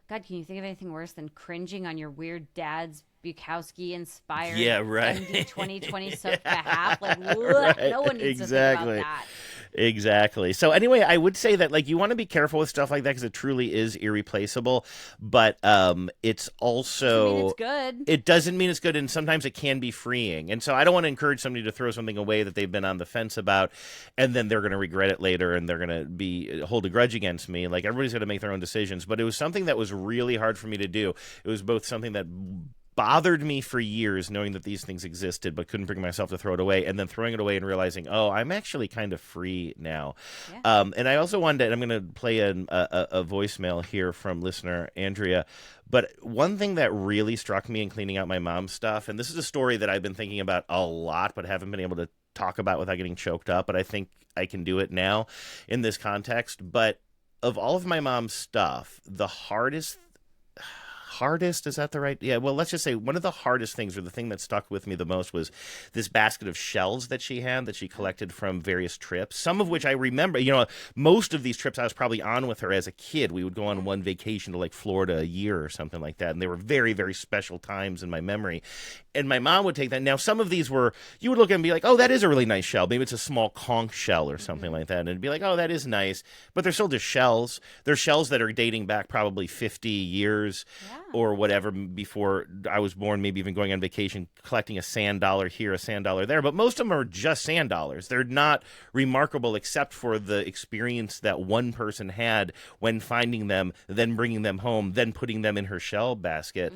God, can you think of anything worse than cringing on your weird dad's Bukowski inspired MD 2020 soaked behalf? Like, no one needs to think about that. Exactly. So anyway, I would say that like you want to be careful with stuff like that because it truly is irreplaceable. But it's also mean it's good. It doesn't mean it's good, and sometimes it can be freeing. And so I don't want to encourage somebody to throw something away that they've been on the fence about, and then they're going to regret it later, and they're going to hold a grudge against me. Like everybody's going to make their own decisions. But it was something that was really hard for me to do. It was both something that bothered me for years knowing that these things existed, but couldn't bring myself to throw it away, and then throwing it away and realizing, oh, I'm actually kind of free now. And I also wanted to, and I'm going to play a voicemail here from listener Andrea, but one thing that really struck me in cleaning out my mom's stuff, and this is a story that I've been thinking about a lot but haven't been able to talk about without getting choked up, but I think I can do it now in this context. But of all of my mom's stuff, the hardest, is that the right? Yeah, well, let's just say one of the hardest things, or the thing that stuck with me the most, was this basket of shells that she had that she collected from various trips, some of which I remember. You know, most of these trips I was probably on with her as a kid. We would go on one vacation to like Florida a year or something like that, and they were very, very special times in my memory. And my mom would take that. Now, some of these were, you would look at them and be like, oh, that is a really nice shell. Maybe it's a small conch shell or something like that. And it'd be like, oh, that is nice. But they're still just shells. They're shells that are dating back probably 50 years or whatever before I was born, maybe even going on vacation, collecting a sand dollar here, a sand dollar there. But most of them are just sand dollars. They're not remarkable except for the experience that one person had when finding them, then bringing them home, then putting them in her shell basket.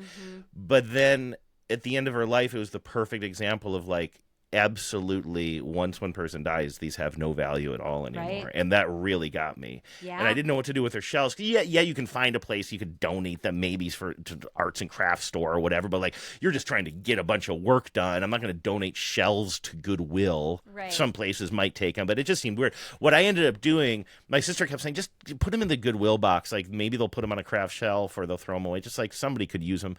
But then at the end of her life, it was the perfect example of like, absolutely, once one person dies, these have no value at all anymore. Right. And that really got me. Yeah. And I didn't know what to do with her shells. Yeah, you can find a place you could donate them, maybe to arts and crafts store or whatever, but like, you're just trying to get a bunch of work done. I'm not going to donate shells to Goodwill. Right. Some places might take them, but it just seemed weird. What I ended up doing, my sister kept saying, just put them in the Goodwill box. Like, maybe they'll put them on a craft shelf or they'll throw them away. Just like somebody could use them.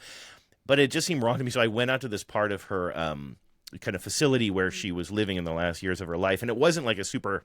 But it just seemed wrong to me. So I went out to this part of her kind of facility where she was living in the last years of her life. And it wasn't like a super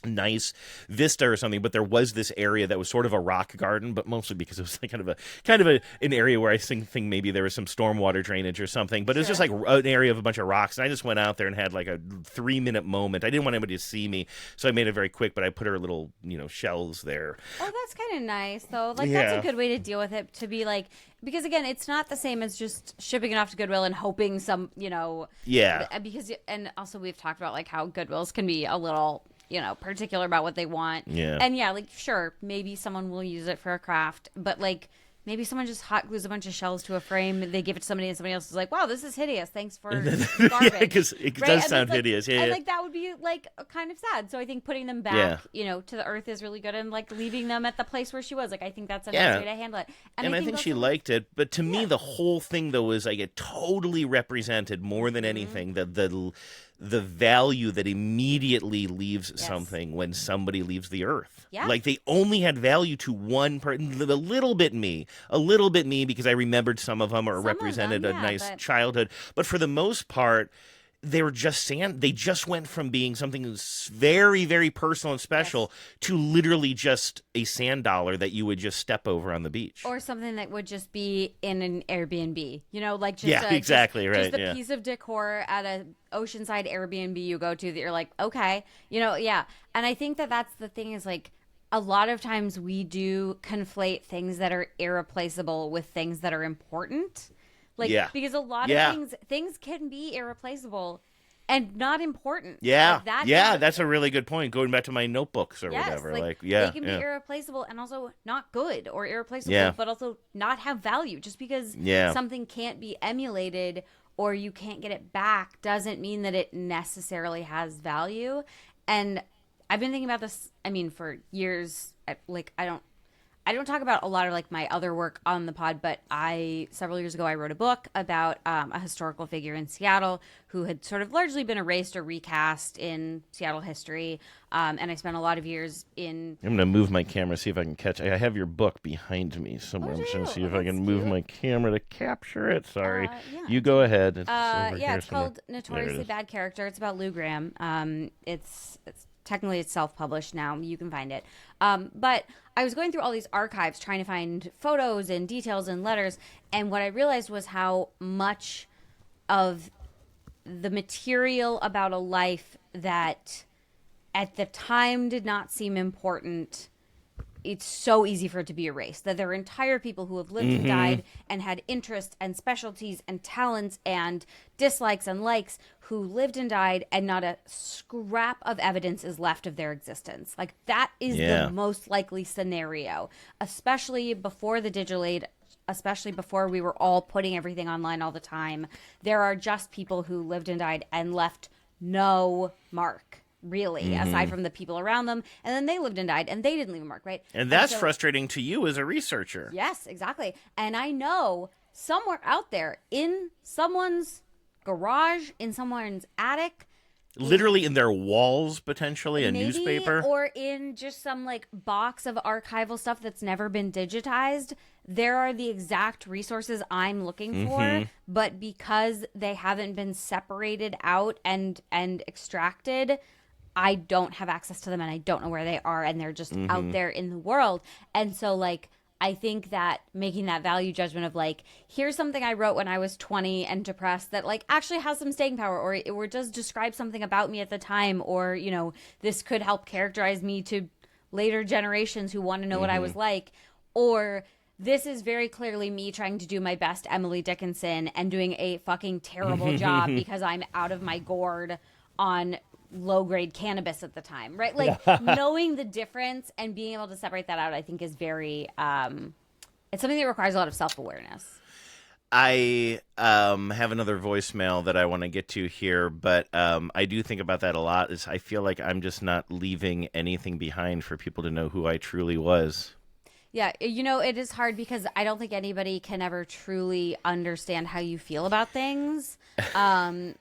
nice vista or something, but there was this area that was sort of a rock garden, but mostly because it was like kind of an area where I think maybe there was some stormwater drainage or something, but it was just like an area of a bunch of rocks. And I just went out there and had like a 3-minute moment. I didn't want anybody to see me, so I made it very quick, but I put her little, shells there. Oh, that's kind of nice though. Like that's a good way to deal with it, to be like, because again, it's not the same as just shipping it off to Goodwill and hoping some, because, and also we've talked about like how Goodwills can be a little, particular about what they want. Yeah. And like, sure, maybe someone will use it for a craft, but like, maybe someone just hot glues a bunch of shells to a frame, they give it to somebody, and somebody else is like, wow, this is hideous. Thanks for garbage. Yeah, because it does sound hideous. Yeah. And like, that would be like kind of sad. So I think putting them back, to the earth is really good, and like leaving them at the place where she was. Like, I think that's a nice way to handle it. And I think she liked it. But to me, the whole thing though was like, it totally represented more than anything the value that immediately leaves something when somebody leaves the earth. Yeah. Like they only had value to one person, a little bit me because I remembered some of them or represented a nice childhood. But for the most part, they were just they just went from being something very, very personal and special to literally just a sand dollar that you would just step over on the beach. Or something that would just be in an Airbnb, like just just a piece of decor at a oceanside Airbnb you go to that you're like, okay, And I think that that's the thing is like a lot of times we do conflate things that are irreplaceable with things that are important. Because a lot of things can be irreplaceable and not important. Yeah. That's a really good point. Going back to my notebooks or whatever. They can be irreplaceable and also not good or irreplaceable, but also not have value. Just because something can't be emulated or you can't get it back doesn't mean that it necessarily has value. And I've been thinking about this, for years. I don't talk about a lot of like my other work on the pod, but several years ago I wrote a book about a historical figure in Seattle who had sort of largely been erased or recast in Seattle history. And I spent a lot of years in... I'm going to move my camera, see if I can catch... I have your book behind me somewhere. I'm just going to see if I can move my camera to capture it. Sorry. You go ahead. It's called Notoriously Bad Character. It's about Lou Graham. It's technically it's self-published now. You can find it. But I was going through all these archives trying to find photos and details and letters. And what I realized was how much of the material about a life that at the time did not seem important, it's so easy for it to be erased. That there are entire people who have lived and died and had interests and specialties and talents and dislikes and likes who lived and died, and not a scrap of evidence is left of their existence. Like, that is the most likely scenario, especially before the digital age, especially before we were all putting everything online all the time. There are just people who lived and died and left no mark, really, aside from the people around them. And then they lived and died and they didn't leave a mark, right? And that's frustrating to you as a researcher. Yes, exactly. And I know somewhere out there in someone's garage, in someone's attic, literally in their walls, potentially, maybe, newspaper, or in just some like box of archival stuff that's never been digitized, there are the exact resources I'm looking for, but because they haven't been separated out and extracted, I don't have access to them and I don't know where they are, and they're just out there in the world. And so like I think that making that value judgment of like, here's something I wrote when I was 20 and depressed that like actually has some staying power, or does describe something about me at the time, or, you know, this could help characterize me to later generations who want to know what I was like, or this is very clearly me trying to do my best Emily Dickinson and doing a fucking terrible job because I'm out of my gourd on low-grade cannabis at the time, right? Like, knowing the difference and being able to separate that out, I think is very, it's something that requires a lot of self-awareness. I have another voicemail that I want to get to here, but I do think about that a lot. Is I feel like I'm just not leaving anything behind for people to know who I truly was. Yeah, you know, it is hard because I don't think anybody can ever truly understand how you feel about things.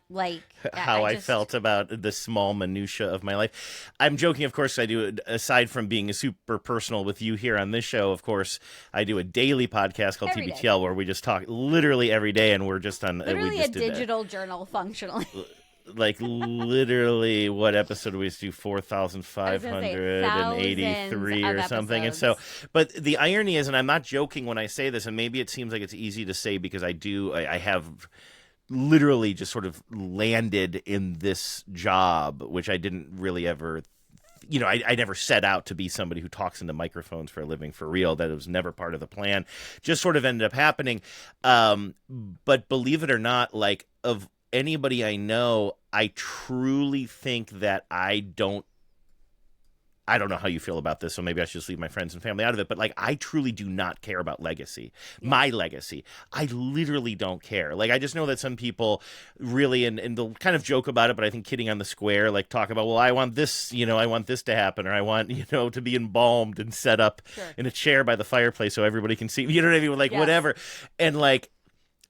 Like how I felt about the small minutia of my life. I'm joking, of course. I do, aside from being super personal with you here on this show, of course, I do a daily podcast called Every TBTL day. Where we just talk literally every day, and we're just on literally we just a digital journal functionally. Like literally, what episode do we do? 4,583 or something. And so, but the irony is, and I'm not joking when I say this, and maybe it seems like it's easy to say because I have literally just sort of landed in this job, which I didn't really ever, you know, I never set out to be somebody who talks into microphones for a living for real. That was never part of the plan. Just sort of ended up happening. But believe it or not, like of anybody I know, I truly think that I don't know how you feel about this, so maybe I should just leave my friends and family out of it, but like I truly do not care about legacy. Yeah. My legacy. I literally don't care. Like I just know that some people really, and they'll kind of joke about it, but I think kidding on the square, like talk about, well, I want this, you know, I want this to happen, or I want, you know, to be embalmed and set up in a chair by the fireplace so everybody can see, you know what I mean? Like whatever. And like,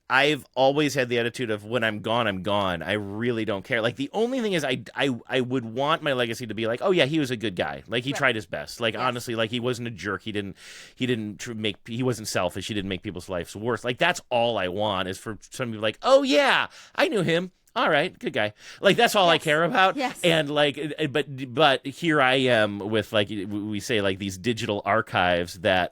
I've always had the attitude of when I'm gone, I'm gone. I really don't care. Like the only thing is I would want my legacy to be like, oh yeah, he was a good guy. Like he tried his best. Like honestly, like he wasn't a jerk. He wasn't selfish. He didn't make people's lives worse. Like that's all I want is for somebody to be like, oh yeah, I knew him. All right, good guy. Like that's all I care about. Yes. And like, but here I am with like we say like these digital archives that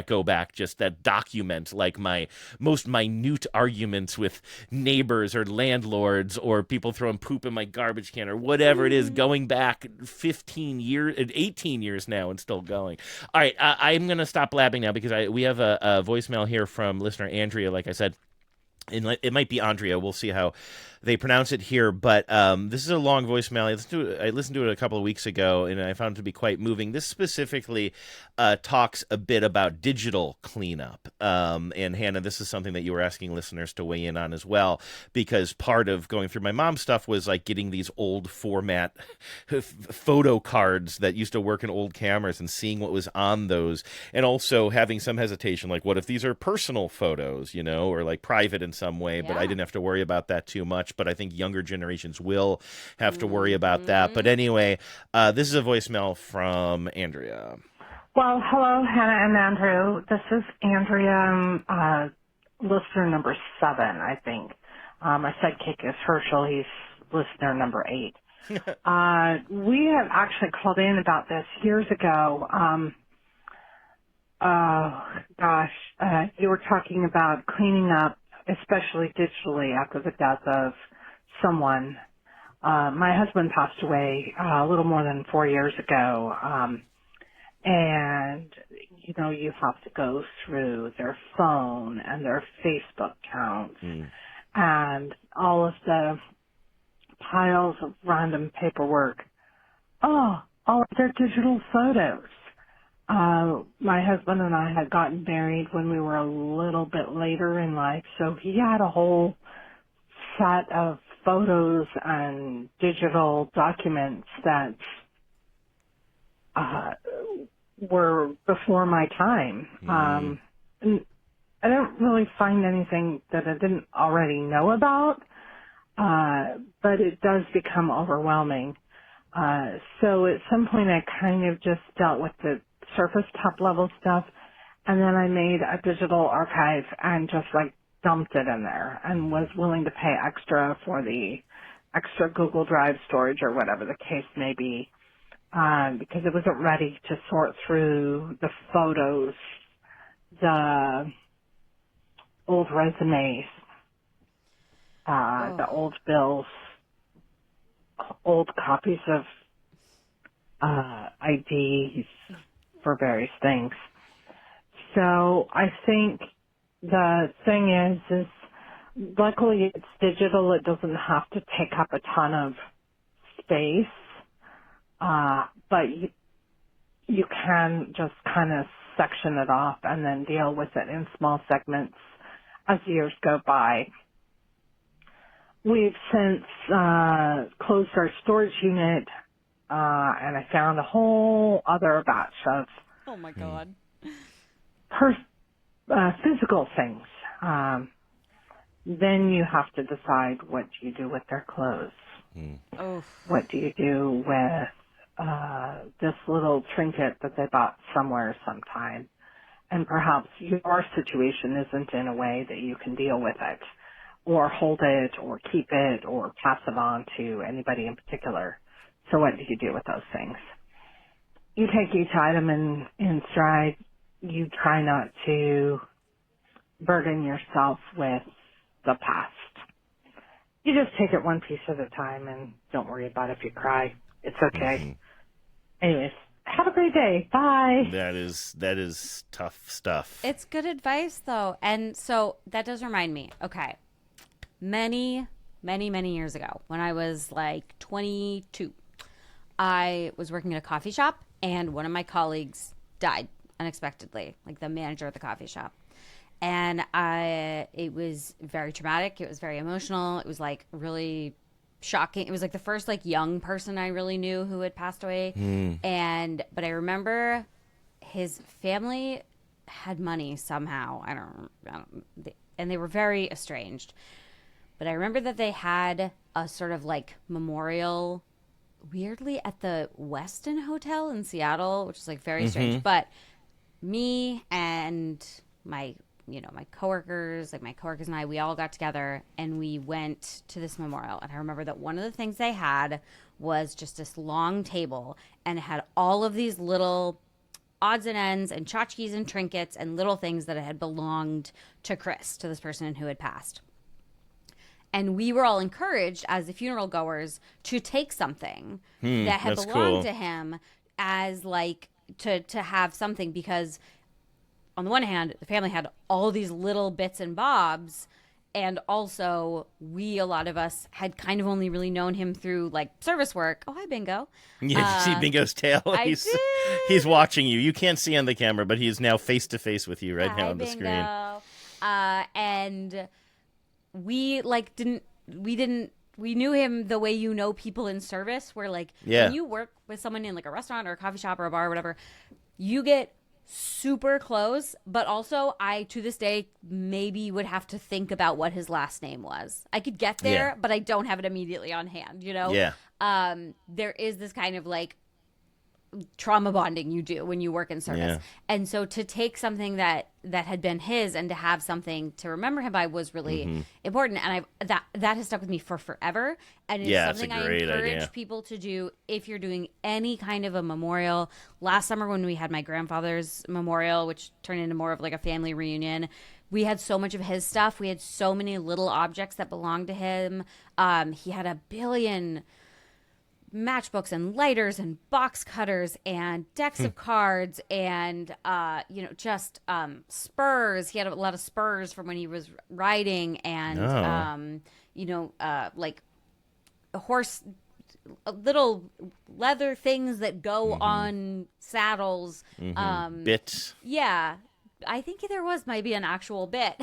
go back, just that document like my most minute arguments with neighbors or landlords or people throwing poop in my garbage can or whatever it is, going back 15 years, 18 years now and still going. All right, I'm gonna stop blabbing now because we have a voicemail here from listener Andrea. Like I said. It might be Andrea. We'll see how they pronounce it here. But this is a long voicemail. I listened to it a couple of weeks ago, and I found it to be quite moving. This specifically talks a bit about digital cleanup. And Hannah, this is something that you were asking listeners to weigh in on as well, because part of going through my mom's stuff was like getting these old format photo cards that used to work in old cameras and seeing what was on those, and also having some hesitation, like what if these are personal photos, or like private in some way, but I didn't have to worry about that too much. But I think younger generations will have to worry about that. But anyway, this is a voicemail from Andrea. Well, hello, Hannah and Andrew. This is Andrea, listener number 7, I think. My sidekick is Herschel. He's listener number 8. We had actually called in about this years ago. You were talking about cleaning up, especially digitally, after the death of someone. My husband passed away a little more than 4 years ago, and you have to go through their phone and their Facebook accounts and all of the piles of random paperwork. All of their digital photos. My husband and I had gotten married when we were a little bit later in life, so he had a whole set of photos and digital documents that were before my time. And I don't really find anything that I didn't already know about, but it does become overwhelming. So at some point I kind of just dealt with the surface top level stuff, and then I made a digital archive and just like dumped it in there and was willing to pay extra for the extra Google Drive storage or whatever the case may be, because it wasn't ready to sort through the photos, the old resumes, the old bills, old copies of IDs for various things. So I think the thing is luckily it's digital. It doesn't have to take up a ton of space, but you can just kind of section it off and then deal with it in small segments as years go by. We've since closed our storage unit, and I found a whole other batch of oh my god, physical things. Then you have to decide what do you do with their clothes. What do you do with this little trinket that they bought somewhere sometime? And perhaps your situation isn't in a way that you can deal with it, or hold it, or keep it, or pass it on to anybody in particular. So what do you do with those things? You take each item in stride. You try not to burden yourself with the past. You just take it one piece at a time and don't worry about if you cry. It's okay. Anyways, have a great day. Bye. That is tough stuff. It's good advice, though. And so that does remind me. Okay. Many years ago, when I was like 22, I was working at a coffee shop, and one of my colleagues died unexpectedly, like the manager of the coffee shop. And it was very traumatic. It was very emotional. It was like really shocking. It was like the first like young person I really knew who had passed away. But I remember his family had money somehow. I don't and they were very estranged. But I remember that they had a sort of like memorial, weirdly, at the Westin Hotel in Seattle, which is like very strange. But me and my coworkers, like my coworkers and I, we all got together and we went to this memorial. And I remember that one of the things they had was just this long table, and it had all of these little odds and ends and tchotchkes and trinkets and little things that had belonged to Chris, to this person who had passed. And we were all encouraged as the funeral goers to take something that had belonged to him as like to have something, because on the one hand, the family had all these little bits and bobs, and also a lot of us had kind of only really known him through like service work. Oh, hi, Bingo. Yeah, you see Bingo's tail? He's watching you. You can't see on the camera, but he's now face to face with you right now on the screen. And we knew him the way you know people in service, where like when you work with someone in like a restaurant or a coffee shop or a bar or whatever, you get super close, but also I to this day maybe would have to think about what his last name was. I could get there, but I don't have it immediately on hand, you know? There is this kind of like trauma bonding you do when you work in service. And so to take something that had been his and to have something to remember him by was really important. And that has stuck with me for forever. And it's something I encourage people to do if you're doing any kind of a memorial. Last summer when we had my grandfather's memorial, which turned into more of like a family reunion, we had so much of his stuff. We had so many little objects that belonged to him. He had 1 billion matchbooks and lighters and box cutters and decks of cards and just spurs. He had a lot of spurs from when he was riding, and like a horse, little leather things that go on saddles, bits. I think there was maybe an actual bit.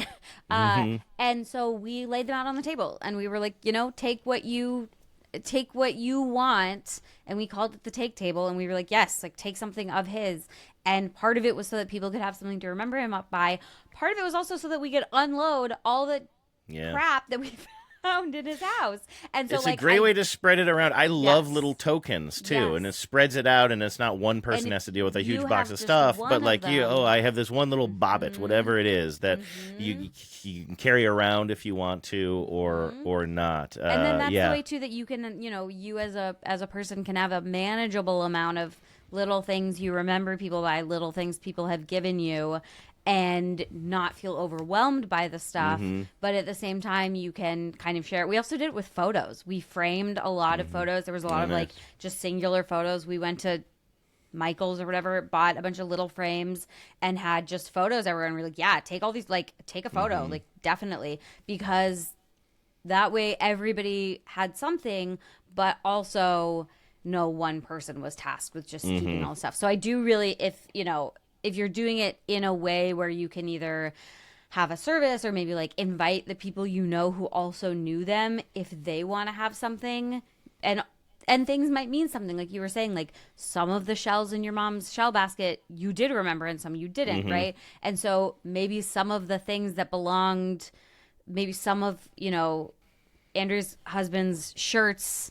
And so we laid them out on the table and we were like, take what you want, and we called it the take table, and we were like, yes, like take something of his. And part of it was so that people could have something to remember him up by. Part of it was also so that we could unload all the crap that we found in his house. And so it's a great way to spread it around. I love little tokens too, and it spreads it out, and it's not one person has to deal with a huge box of stuff, but like I have this one little bobbit, whatever it is that you can carry around if you want to, or not. And then that's the way too that you can, you as a person can have a manageable amount of little things you remember people by, little things people have given you, and not feel overwhelmed by the stuff. But at the same time, you can kind of share it. We also did it with photos. We framed a lot of photos. There was a lot of like just singular photos. We went to Michael's or whatever, bought a bunch of little frames and had just photos everywhere. And we're like, take all these, like take a photo, like definitely, because that way everybody had something, but also no one person was tasked with just keeping all the stuff. So I do really, if you're doing it in a way where you can either have a service or maybe like invite the people who also knew them if they want to have something, and things might mean something, like you were saying, like some of the shells in your mom's shell basket you did remember and some you didn't, right? And so maybe some of the things that belonged, maybe some of Andrew's husband's shirts,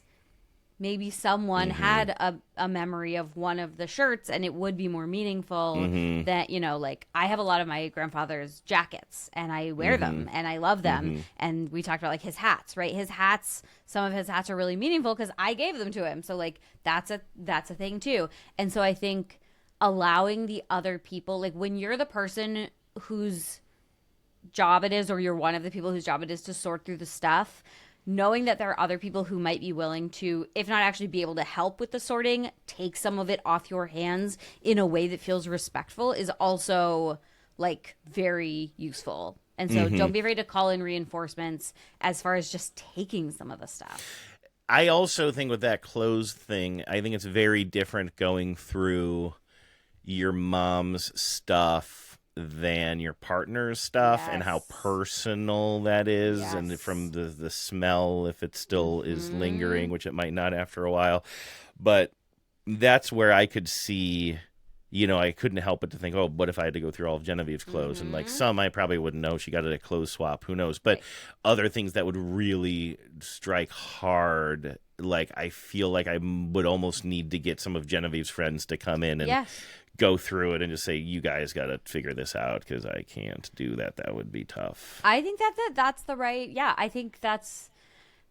maybe someone had a memory of one of the shirts, and it would be more meaningful that, like I have a lot of my grandfather's jackets and I wear them and I love them. And we talked about like his hats, right? Some of his hats are really meaningful because I gave them to him. So like that's a thing too. And so I think allowing the other people, like when you're the person whose job it is, or you're one of the people whose job it is to sort through the stuff, knowing that there are other people who might be willing to, if not actually be able to help with the sorting, take some of it off your hands in a way that feels respectful is also like very useful. And so don't be afraid to call in reinforcements as far as just taking some of the stuff. I also think with that clothes thing, I think it's very different going through your mom's stuff than your partner's stuff, and how personal that is, and from the smell, if it still is lingering, which it might not after a while. But that's where I could see I couldn't help but to think, oh, what if I had to go through all of Genevieve's clothes? And like some I probably wouldn't know. She got it at clothes swap. Who knows? But other things that would really strike hard, like I feel like I would almost need to get some of Genevieve's friends to come in and go through it and just say, you guys got to figure this out because I can't do that. That would be tough. I think that's the right. Yeah, I think that's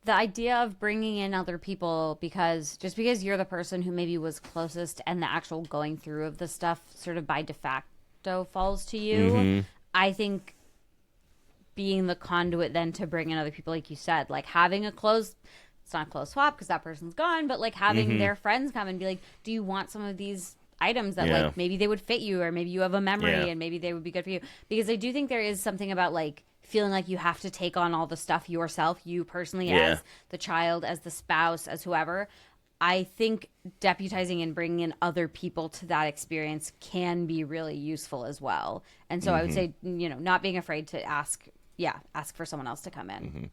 the idea of bringing in other people, because just because you're the person who maybe was closest and the actual going through of the stuff sort of by de facto falls to you. I think being the conduit then to bring in other people, like you said, like having it's not a clothes swap because that person's gone, but like having their friends come and be like, do you want some of these items that like maybe they would fit you, or maybe you have a memory and maybe they would be good for you? Because I do think there is something about like feeling like you have to take on all the stuff yourself, you personally as the child, as the spouse, as whoever. I think deputizing and bringing in other people to that experience can be really useful as well. And so I would say, not being afraid to ask for someone else to come in.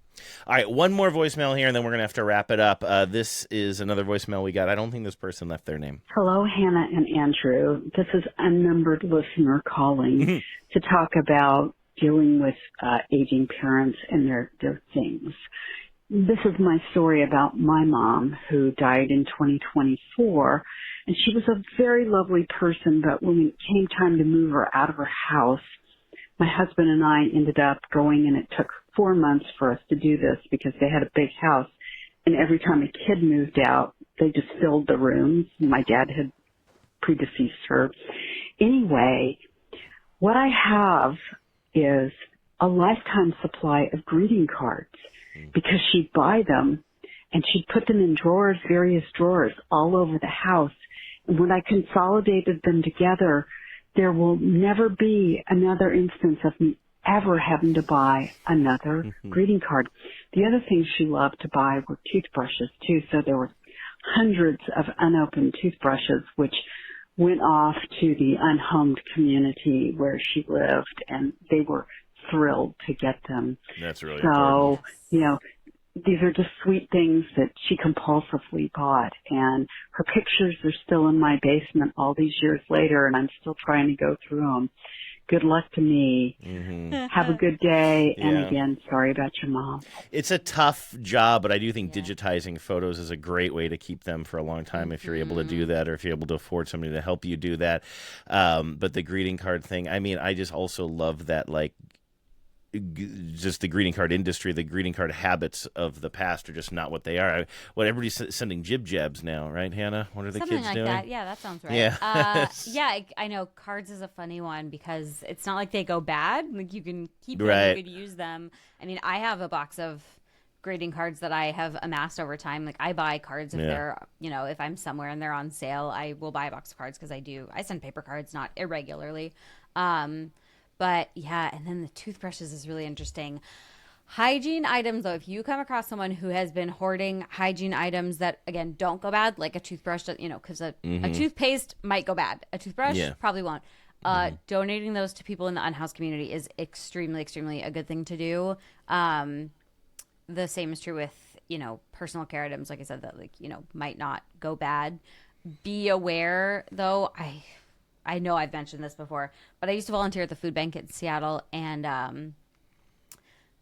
All right, one more voicemail here, and then we're going to have to wrap it up. This is another voicemail we got. I don't think this person left their name. Hello, Hannah and Andrew. This is a unnumbered listener calling to talk about dealing with aging parents and their things. This is my story about my mom, who died in 2024, and she was a very lovely person, but when it came time to move her out of her house, my husband and I ended up going, and it took 4 months for us to do this because they had a big house, and every time a kid moved out, they just filled the rooms. My dad had predeceased her. Anyway, what I have is a lifetime supply of greeting cards because she'd buy them and she'd put them in drawers, various drawers all over the house. And when I consolidated them together, there will never be another instance of me ever having to buy another greeting card. The other thing she loved to buy were toothbrushes too. So there were hundreds of unopened toothbrushes, which went off to the unhomed community where she lived, and they were thrilled to get them. That's really important. So, these are just sweet things that she compulsively bought, and her pictures are still in my basement all these years later, and I'm still trying to go through them. Good luck to me. Have a good day. And again, sorry about your mom. It's a tough job, but I do think digitizing photos is a great way to keep them for a long time if you're able to do that, or if you're able to afford somebody to help you do that. But the greeting card thing, I mean, I just also love that, like, just the greeting card industry, the greeting card habits of the past are just not what they are. Everybody's sending jib-jabs now, right, Hannah? What are the Something kids like doing? that. Yeah, that sounds right. Yeah. I know cards is a funny one because it's not like they go bad. Like you can keep them, you could use them. I mean, I have a box of greeting cards that I have amassed over time. Like I buy cards if they're, if I'm somewhere and they're on sale, I will buy a box of cards because I send paper cards, not irregularly. But yeah, and then the toothbrushes is really interesting. Hygiene items, though, if you come across someone who has been hoarding hygiene items that, again, don't go bad, like a toothbrush, because a toothpaste might go bad. A toothbrush probably won't. Donating those to people in the unhoused community is extremely, extremely a good thing to do. The same is true with, personal care items, like I said, that, might not go bad. Be aware, though, I know I've mentioned this before, but I used to volunteer at the food bank in Seattle, and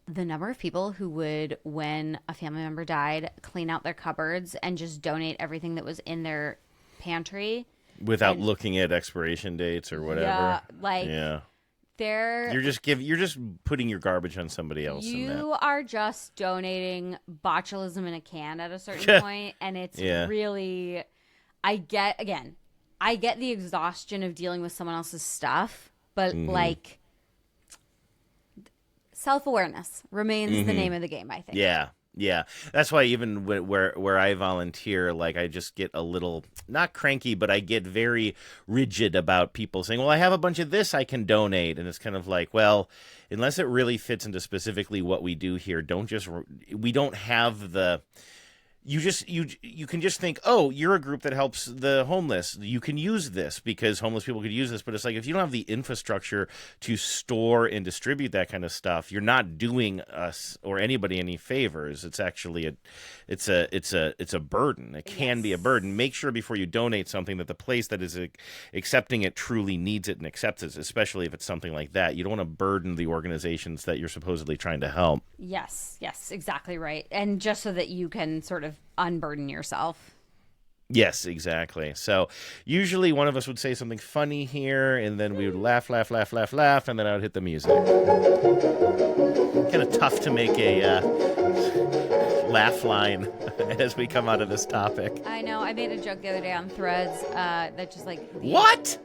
the number of people who would, when a family member died, clean out their cupboards and just donate everything that was in their pantry without looking at expiration dates or whatever. You're just putting your garbage on somebody else. You are just donating botulism in a can at a certain point, and it's really, I get the exhaustion of dealing with someone else's stuff, but like self-awareness remains the name of the game, I think. Yeah. That's why even where I volunteer, like I just get a little, not cranky, but I get very rigid about people saying, well, I have a bunch of this I can donate. And it's kind of like, well, unless it really fits into specifically what we do here, we don't have the you can just think, oh, you're a group that helps the homeless. You can use this because homeless people could use this. But it's like, if you don't have the infrastructure to store and distribute that kind of stuff, you're not doing us or anybody any favors. It's actually it's a burden. It can be a burden. Make sure before you donate something that the place that is accepting it truly needs it and accepts it, especially if it's something like that. You don't want to burden the organizations that you're supposedly trying to help. Yes, exactly right. And just so that you can sort of unburden yourself. Yes, exactly. So usually one of us would say something funny here, and then we would laugh, and then I would hit the music. Kind of tough to make a laugh line as we come out of this topic. I know. I made a joke the other day on Threads that just like... What?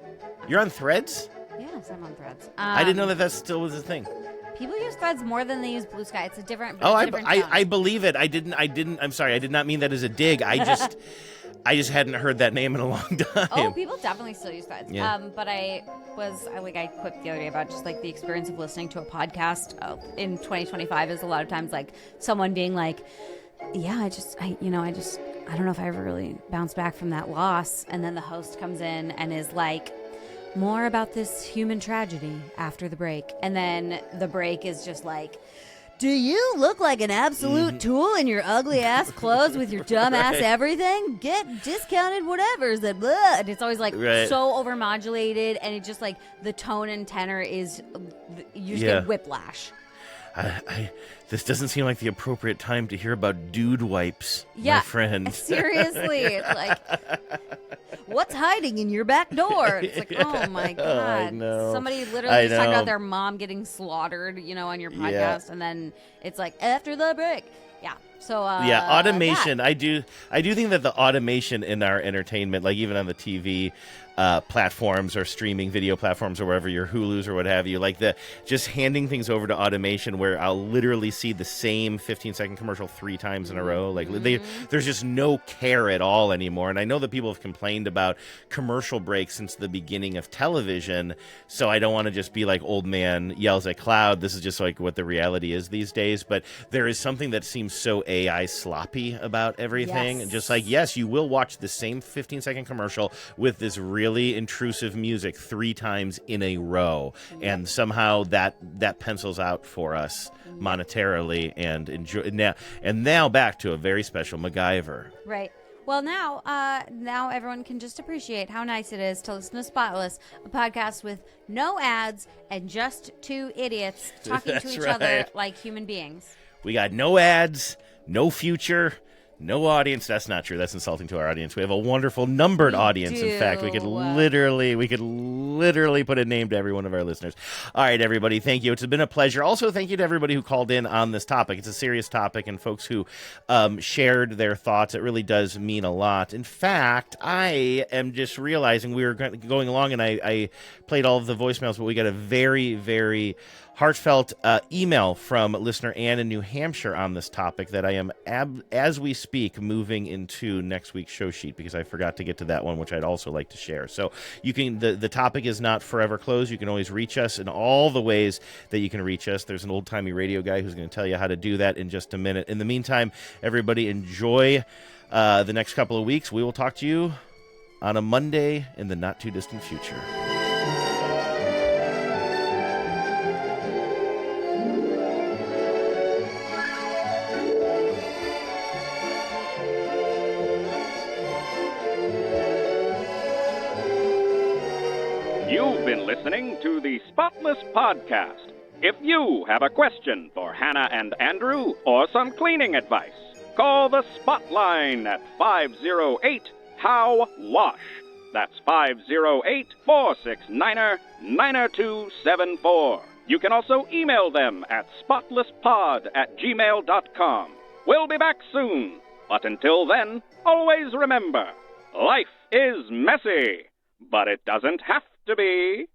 You're on Threads? Yes, I'm on Threads. I didn't know that still was a thing. People use Threads more than they use Blue Sky. It's a different. I believe it. I didn't. I'm sorry. I did not mean that as a dig. I just hadn't heard that name in a long time. Oh, people definitely still use Threads. Yeah. But I quipped the other day about just like the experience of listening to a podcast in 2025 is a lot of times like someone being like, yeah, I don't know if I ever really bounced back from that loss, and then the host comes in and is like, more about this human tragedy after the break. And then the break is just like, do you look like an absolute tool in your ugly ass clothes with your dumb ass everything? Get discounted whatevers that blah. And it's always like so overmodulated, and it just like the tone and tenor is you just get whiplash. This doesn't seem like the appropriate time to hear about dude wipes, my friend. Seriously. It's like, what's hiding in your back door? It's like, oh my God. Somebody literally just talking about their mom getting slaughtered, on your podcast, and then it's like, after the break. Yeah. So automation. I do think that the automation in our entertainment, like even on the TV platforms or streaming video platforms or wherever, your Hulus or what have you, like just handing things over to automation where I'll literally see the same 15-second commercial 3 times in a row. Like there's just no care at all anymore. And I know that people have complained about commercial breaks since the beginning of television. So I don't want to just be like old man yells at cloud. This is just like what the reality is these days. But there is something that seems so AI sloppy about everything. Yes. Just like, yes, you will watch the same 15-second commercial with this really intrusive music 3 times in a row, and somehow that pencils out for us monetarily and enjoy now back to a very special MacGyver. Right. Well, now everyone can just appreciate how nice it is to listen to Spotless, a podcast with no ads and just 2 idiots talking to each other like human beings. We got no ads, no future, no audience. That's not true. That's insulting to our audience. We have a wonderful numbered audience. In fact, we could literally put a name to every one of our listeners. All right, everybody. Thank you. It's been a pleasure. Also, thank you to everybody who called in on this topic. It's a serious topic, and folks who shared their thoughts. It really does mean a lot. In fact, I am just realizing we were going along, and I played all of the voicemails, but we got a very, very heartfelt email from listener Ann in New Hampshire on this topic that I am, as we speak, moving into next week's show sheet because I forgot to get to that one, which I'd also like to share. So you can, the topic is not forever closed. You can always reach us in all the ways that you can reach us. There's an old-timey radio guy who's going to tell you how to do that in just a minute. In the meantime, everybody enjoy the next couple of weeks. We will talk to you on a Monday in the not-too-distant future. You've been listening to the Spotless Podcast. If you have a question for Hannah and Andrew or some cleaning advice, call the Spotline at 508-HOW-WASH. That's 508-469-9274. You can also email them at spotlesspod@gmail.com. We'll be back soon. But until then, always remember, life is messy, but it doesn't have to be.